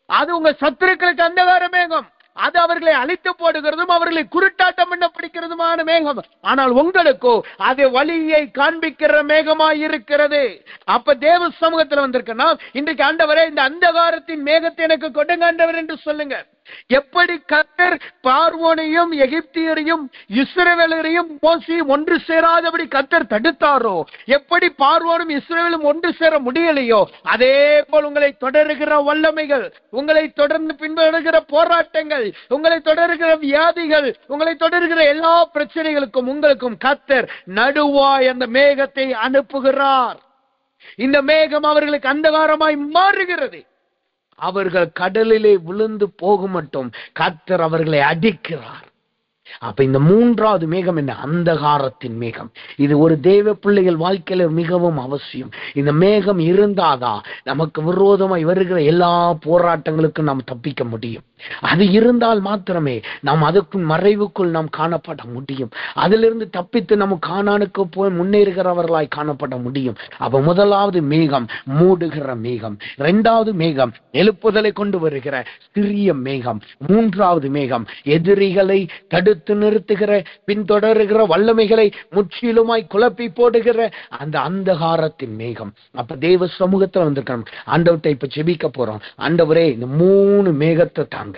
அது உங்க சத்துருக்களுக்கு அந்தகார மேகம், அது அவர்களை அழித்து போடுகிறதும் அவர்களை குருட்டாட்டம் பண்ண பிடிக்கிறதுமான மேகம். ஆனால் உங்களுக்கோ அது வழியை காண்பிக்கிற மேகமாய் இருக்கிறது. அப்ப தேவ சமூகத்தில் வந்திருக்கனா இன்றைக்கு, ஆண்டவரே இந்த அந்தகாரத்தின் மேகத்தை எனக்கு கொடுங்க ஆண்டவர் என்று சொல்லுங்க. எப்படி கர்த்தர் பார்வோனையும் எகிப்தியரையும் இஸ்ரவேலரையும் மோசேயும் ஒன்று சேராதபடி கர்த்தர் தடுத்தாரோ, எப்படி பார்வோனும் இஸ்ரவேலும் ஒன்று சேர முடியலையோ, அதே போல் உங்களை தொடருகிற வல்லமைகள், உங்களை தொடர்ந்து பின்வருகிற போராட்டங்கள், உங்களை தொடருகிற வியாதிகள், உங்களை தொடருகிற எல்லா பிரச்சனைகளுக்கும் உங்களுக்கும் கர்த்தர் நடுவாய் அந்த மேகத்தை அனுப்புகிறார். இந்த மேகம் அவர்களுக்கு அந்தகாரமாய் மாறுகிறது. அவர்கள் கடலிலே விழுந்து போக மட்டும் கர்த்தர் அவர்களை அடிக்கிறார். அப்ப இந்த மூன்றாவது மேகம் என்ன? அந்தகாரத்தின் மேகம். இது ஒரு தேவ பிள்ளைகள் வாழ்க்கையில மிகவும் அவசியம். இந்த மேகம் இருந்தாதான் நமக்கு விரோதமாய் வருகிற எல்லா போராட்டங்களுக்கும் நாம் தப்பிக்க முடியும். அது இருந்தால் மாத்திரமே நாம் அதுக்கும் மறைவுக்குள் நாம் காணப்பட முடியும். அதிலிருந்து தப்பித்து நம்ம கானானுக்கு போய் முன்னேறுகிறவர்களாய் காணப்பட முடியும். அப்ப முதலாவது மேகம் மூடுகிற மேகம், இரண்டாவது மேகம் எழுப்புதலை கொண்டு வருகிற சிறிய மேகம், மூன்றாவது மேகம் எதிரிகளை தடுத்து நிறுத்துகிற பின்தொடருகிற வல்லமைகளை முற்றிலுமாய் குழப்பி போடுகிற அந்த அந்தகாரத்தின் மேகம். அப்ப தேவ சமூகத்துல வந்திருக்கணும். ஆண்டவர்கிட்ட இப்ப ஜெபிக்க போறோம். ஆண்டவரே, இந்த மூணு மேகத்தை தாங்க,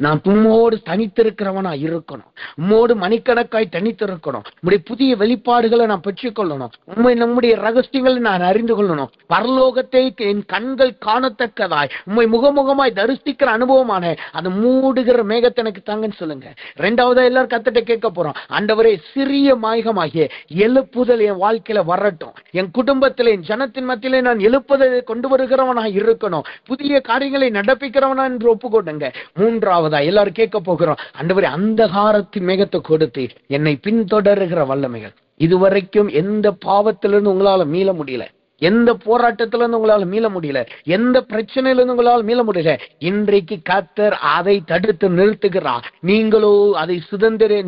நான் உம்மோடு தனித்திருக்கிறவனா இருக்கணும், உம்மோடு மணிக்கணக்காய் தனித்திருக்கணும், உம்முடைய புதிய வெளிப்பாடுகளை நான் பெற்றுக்கொள்ளணும், உண்மை நம்முடைய ரகசியங்களை நான் அறிந்து கொள்ளணும், பரலோகத்தை என் கண்கள் காணத்தக்கதாய் உண்மை முகமுகமாய் தரிசிக்கிற அனுபவமான அந்த மூடுகிற மேகத்தை எனக்கு தாங்கன்னு சொல்லுங்க. இரண்டாவதா எல்லாரும் கர்த்தர்ட்ட கேட்க போறோம். ஆண்டவரே, சிறிய மேகமாகிய எழுப்புதல் என் வாழ்க்கையில வரட்டும், என் குடும்பத்திலே என் ஜனத்தின் மத்தியிலே நான் எழுப்புதலை கொண்டு வருகிறவனா இருக்கணும், புதிய காரியங்களை நடப்பிக்கிறவனா என்று ஒப்புக்கொண்டுங்க. மூன்றாவது எல்லாரும் கேட்க போகிறோம். ஆண்டவரே, அந்தகாரத்தின் மேகத்தை கொடுத்து என்னை பின்தொடருகிற வல்லமைகள், இதுவரைக்கும் எந்த பாவத்திலிருந்து உங்களால மீள முடியல, எந்த போராட்டத்துல இருந்து உங்களால் மீள முடியல, எந்த பிரச்சனையில இருந்து உங்களால் மீள முடியல, இன்றைக்கு கர்த்தர் அதை தடுத்து நிறுத்துகிறார். நீங்களோ அதை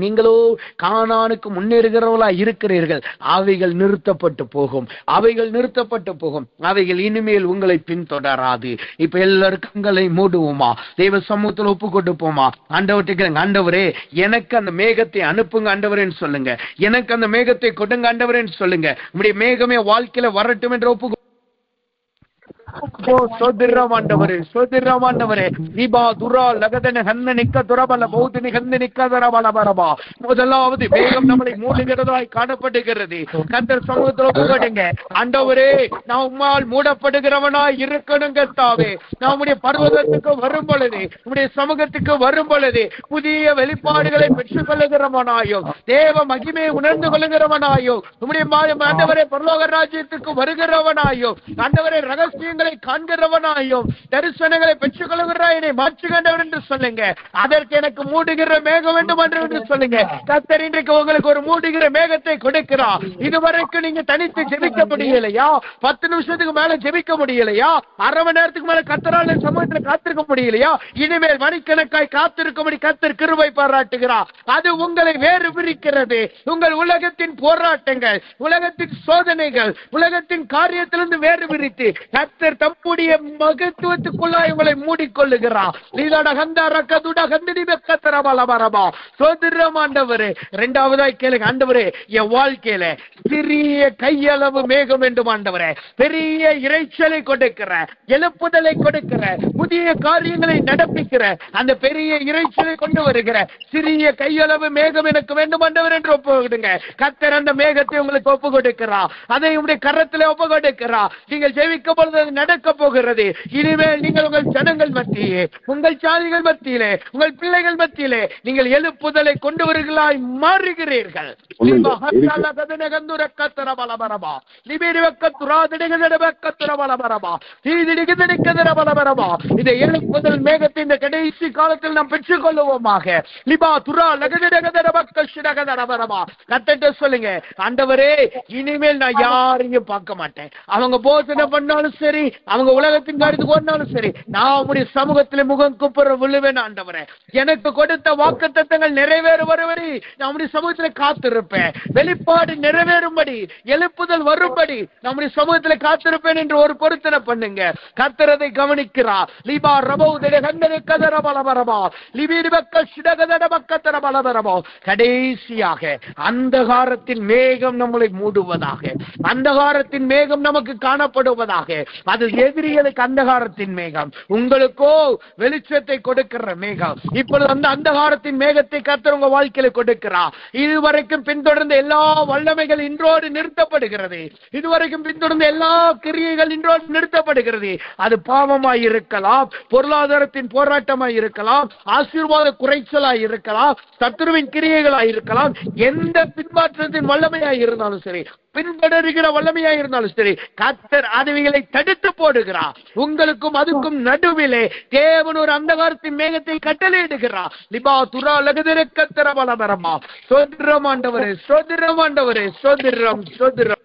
நீங்களோ கானானுக்கு முன்னேறுகிறவர்களா இருக்கிறீர்கள். அவைகள் நிறுத்தப்பட்டு போகும், அவைகள் நிறுத்தப்பட்டு போகும், அவைகள் இனிமேல் உங்களை பின்தொடராது. இப்ப எல்லாரும் கண்களை மூடுவோமா, தேவ சமூகத்தில் ஒப்பு கொடுப்போமா. ஆண்டவர்கிட்ட, ஆண்டவரே எனக்கு அந்த மேகத்தை அனுப்புங்க ஆண்டவரேன்னு சொல்லுங்க. எனக்கு அந்த மேகத்தை கொடுங்க ஆண்டவரேன்னு சொல்லுங்க. உங்களுடைய மேகமே வாழ்க்கையில வரட்டும் என்று ஒப்பு சோதிரமாண்டவரே, சோதிரமாண்டவரே. தீபா துரா லகதன ஹன்ன நிக்க துரபல பௌத்தினி ஹன்ன நிக்க தரபல பரபா. முதலாவது வேகம் நம்மளை மூடுகிறதாய் காணப்படுகிறது. கர்த்தர் சமூகத்தில் ஒப்புக்கொடுங்க. ஆண்டவரே, நான் உம்மால் மூடப்படுகிறவனாய் இருக்கணுங்க தாவே. நான் உம்முடைய பர்வதத்துக்கு வரும் பொழுது, உம்முடைய சமூகத்துக்கு வரும் பொழுது புதிய வெளிப்பாடுகளை பெற்றுக் கொள்ளுகிறவனாயும் தேவ மகிமையை உணர்ந்து கொள்ளுகிறவனாயும் உம்முடைய ஆண்டவரே பரலோக ராஜ்யத்துக்கு வருகிறவனாயும் ஆண்டவரே ரகசியங்கள் காண்கிறவனாயும் தரிசனங்களை பெற்றுக் கொள்கிறாய் என்னை மாற்றுகின்றவர் என்று சொல்லுங்க. அதற்கு எனக்கு மூடுகிற மேகம் வேண்டும் என்று சொல்லுங்க. கர்த்தர் இன்றைக்கு உங்களுக்கு ஒரு மூடுகிற மேகத்தை கொடுக்கிறார். இதுவரைக்கும் நீங்க தனித்து ஜெபிக்க முடியலையா? 10 நிமிஷத்துக்கு மேல ஜெபிக்க முடியலையா? அரை மணி நேரத்துக்கு மேல கர்த்தரால சமூகத்தில் காத்திருக்க முடியலையா? இனிமேல் மணிக்கணக்காய் காத்திருக்கும்படி கர்த்தர் கிருபை பாராட்டுகிறார். அது உங்களை வேறு பிரிக்கிறது. உங்கள் உலகத்தின் போராட்டங்கள், உலகத்தின் சோதனைகள், உலகத்தின் காரியத்திலிருந்து வேறு பிரித்து கர்த்தர் தம்முடைய மகத்துவத்துக்குள்ளாய் உங்களை மூடிக்கொள்ளுகிறார். இரண்டாவதாய் கேளுங்க, ஆண்டவரே என் வாழ்க்கையில சிறிய கையளவு மேகம் வேண்டும் ஆண்டவரே. பெரிய இறைச்சலை கொடுக்கிற, எழுப்புதலை கொடுக்கிற, புதிய காரியங்களை நடப்பிக்கிற அந்த பெரிய இறைச்சலை கொண்டு வருகிற சிறிய கையளவு மேகம் எனக்கு வேண்டும் ஆண்டவர் என்று ஒப்புக்கொடுங்க. கர்த்தர் அந்த மேகத்தை உங்களுக்கு ஒப்பு கொடுக்கிறார். அதை உங்களுடைய கரத்தில் ஒப்பு கொடுக்கிறார். நீங்கள் ஜெபிக்கும் பொழுது நடக்க போகிறது. இனிமேல் நீங்கள் உங்கள் ஜனங்கள் மத்தியிலே, உங்கள் சாதிகள் மத்தியிலே, உங்கள் பிள்ளைகள் மத்தியிலே நீங்கள் எழுப்புதலை கொண்டு வருகிறாய் மாறுகிறீர்கள். இதை எழுப்புதல் மேகத்தை இந்த கடைசி காலத்தில் நாம் பெற்றுக் கொள்ளுவோமாக. கர்த்தர்ட்ட சொல்லுங்க, ஆண்டவரே இனிமேல் நான் யாரையும் பார்க்க மாட்டேன். அவங்க போதனை பண்ணாலும் சரி, அவங்க உலகத்தின் காரியத்துக்கு ஓடினாலும் சரி, நான் உங்களுடைய சமூகத்தில் முகம் குப்புற விழுவேன் ஆண்டவரே. எனக்கு கொடுத்த வாக்குத்தத்தங்கள் நிறைவேறும் வரை நம்முடைய சமூகத்தில் காத்திருப்பேன். வெளிப்பாடு நிறைவேறும்படி, எழுப்புதல் வரும்படி நம்முடைய சமூகத்தில் காத்திருப்பேன் என்று ஒரு பொருத்தனை பண்ணுங்க. கர்த்தர் அதை கவனிக்கிறார். லீபா ரபௌதே கண்டரே கதர பலபரபா லிபிரிபக்க சிடகதட பக்கதர பலபரபா. கடைசியாக அந்தகாரத்தின் மேகம் நம்மளை மூடுவதாக, அந்தகாரத்தின் மேகம் நமக்கு காணப்படுவதாக. அது எதிரிகளுக்கு அந்தகாரத்தின் மேகம், உங்களுக்கோ வெளிச்சத்தை கொடுக்கிற மேகம். இப்பொழுது அந்த அந்தகாரத்தின் மேகத்தை கர்த்தர் உங்க வாழ்க்கையில கொடுக்கிறார். இதுவரைக்கும் பின்தொடர்ந்த எல்லா வல்லமைகள் இன்றோடு நிறுத்தப்படுகிறது. இதுவரைக்கும் பின்தொடர்ந்த எல்லா கிரியைகள் இன்றோடு நிறுத்தப்படுகிறது. அது பாவமாய் இருக்கலாம், பொருளாதாரத்தின் போராட்டமாய் இருக்கலாம், ஆசீர்வாத குறைச்சலாய் இருக்கலாம், சத்துருவின் கிரியைகளாய் இருக்கலாம். எந்த பின்மாற்றத்தின் வல்லமையாய் இருந்தாலும் சரி, பின்தொடர்கிற வல்லமையாய் இருந்தாலும் சரி, கர்த்தர் அதுவைகளை தடுத்து போடுகிறார். உங்களுக்கும் அதுக்கும் நடுவிலே தேவன் ஒரு அந்தகாரத்தின் மேகத்தை கட்டளையிடுகிறார். லிபா துரா லகதிரக்கத்தர பலபரமா. சோதிரம் ஆண்டவரே, சோதிரம் ஆண்டவரே, சோதிரம் சோதிரம்.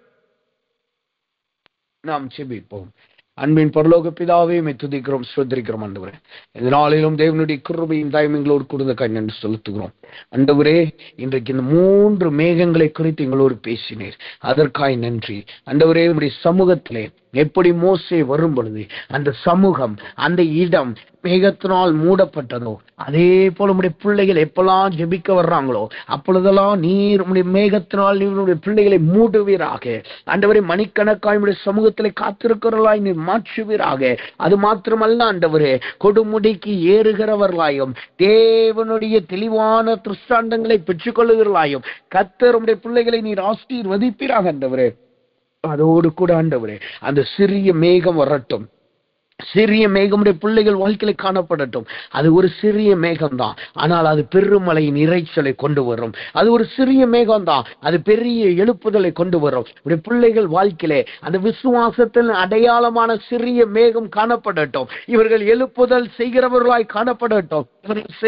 நாம் செபிப்போம். அன்பின் பரலோக பிதாவே, துதிக்கிறோம், ஸ்தோத்திரிக்கிறோம் ஆண்டவரே. இந்த நாளிலும் தேவனுடைய கிருபையும் தயவுங்களோடு கூர்ந்த கண்ணு செலுத்துகிறோம் ஆண்டவரே. இன்றைக்கு இந்த 3 மேகங்களை குறித்து எங்களோடு பேசினீர், அதற்காய் நன்றி ஆண்டவரே. உங்களுடைய சமூகத்திலே எப்படி மோசே வரும் பொழுது அந்த சமூகம், அந்த இடம் மேகத்தினால் மூடப்பட்டதோ, அதே போல உடைய பிள்ளைகள் எப்பெல்லாம் ஜெபிக்க வர்றாங்களோ அப்பொழுதெல்லாம் நீர் உடைய மேகத்தினால் நீருடைய பிள்ளைகளை மூடுவீராக ஆண்டவரே. மணிக்கணக்காய் உடைய சமூகத்திலே காத்திருக்கிறவர்களாய் நீர் மாற்றுவீராக. அது மாத்திரமல்ல ஆண்டவரே, கொடுமுடிக்கு ஏறுகிறவர்களாயும் தேவனுடைய தெளிவான திருஷ்டாந்தங்களை பெற்றுக் கொள்ளுகிறவர்களாயும் கர்த்தர் உடைய பிள்ளைகளை நீர் ஆசீர்வதிப்பீராக ஆண்டவரே. அதோடு கூட ஆண்டவரே, அந்த சிறிய மேகம் வரட்டும், சிறிய மேகம் பிள்ளைகள் வாழ்க்கையில காணப்படட்டும். அது ஒரு சிறிய மேகம்தான், ஆனால் அது பெருமழையின் இறைச்சலை கொண்டு வரும். அது ஒரு சிறிய மேகம்தான், அது பெரிய எழுப்புதலை கொண்டு வரும். பிள்ளைகள் வாழ்க்கையிலே அந்த விசுவாசத்தின் அடையாளமான சிறிய மேகம் காணப்படட்டும். இவர்கள் எழுப்புதல் செய்கிறவர்களாய் காணப்படட்டும்.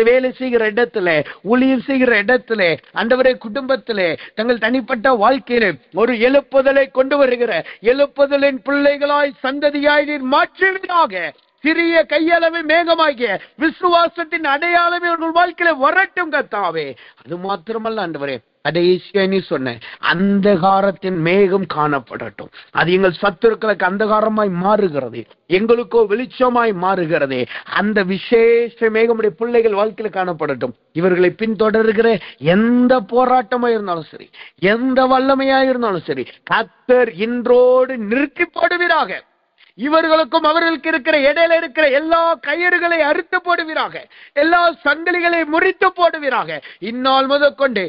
வேலை செய்கிற இடத்துல, ஊழியர் செய்கிற இடத்துல, ஆண்டவரே குடும்பத்திலே, தங்கள் தனிப்பட்ட வாழ்க்கையிலே ஒரு எழுப்புதலை கொண்டு வருகிற எழுப்புதலின் பிள்ளைகளாய் சந்ததியாய் மாற்றுவீராக. சிறிய கையளவு மேகமாகிய விசுவாசத்தின் அடையாளமே உங்கள் வாழ்க்கையில வரட்டும் கர்த்தாவே. அது மாத்திரமல்ல ஆண்டவரே, கடைசியா நீ சொன்ன அந்தகாரத்தின் மேகம் காணப்படட்டும். அது எங்கள் சத்துருக்களுக்கு அந்தகாரமாய் மாறுகிறது, எங்களுக்கோ வெளிச்சமாய் மாறுகிறது. அந்த விசேஷ மேகமுடைய பிள்ளைகள் வாழ்க்கையில காணப்படட்டும். இவர்களை பின்தொடர்கிற எந்த போராட்டமா இருந்தாலும் சரி, எந்த வல்லமையா இருந்தாலும் சரி, கர்த்தர் இன்றோடு நிறுத்தி போடுவீராக. இவர்களுக்கும் அவர்களுக்கு இருக்கிற இடையில இருக்கிற எல்லா கயிறுகளை அறுத்து போடுவீராக, எல்லா சங்கிலிகளை முறித்து போடுவீராக. இந்நாள் முதற்கொண்டு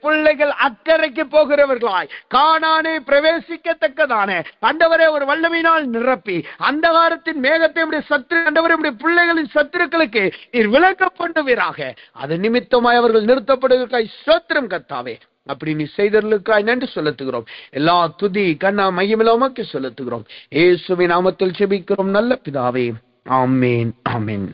பிள்ளைகள் அக்கறைக்கு போகிறவர்களாய் கானானை பிரவேசிக்கத்தக்கதான ஆண்டவரே ஒரு வல்லமையினால் நிரப்பி அந்தகாரத்தின் மேகத்தை சத்துரு ஆண்டவரே பிள்ளைகளின் சத்துருக்களுக்கு நீர் விளக்க பண்ணுவீராக. அது நிமித்தமாய் அவர்கள் நிறுத்தப்படுவதற்காய் ஸ்தோத்திரம் கர்த்தாவே. அப்படி நீ செய்தவர்களுக்காய் நன்றி செலுத்துகிறோம். எல்லா துதி கண்ணா மையமில்லாமக்கு செலுத்துகிறோம். இயேசுவின் நாமத்தில் ஜெபிக்கிறோம் நல்ல பிதாவே, ஆமென், ஆமென்.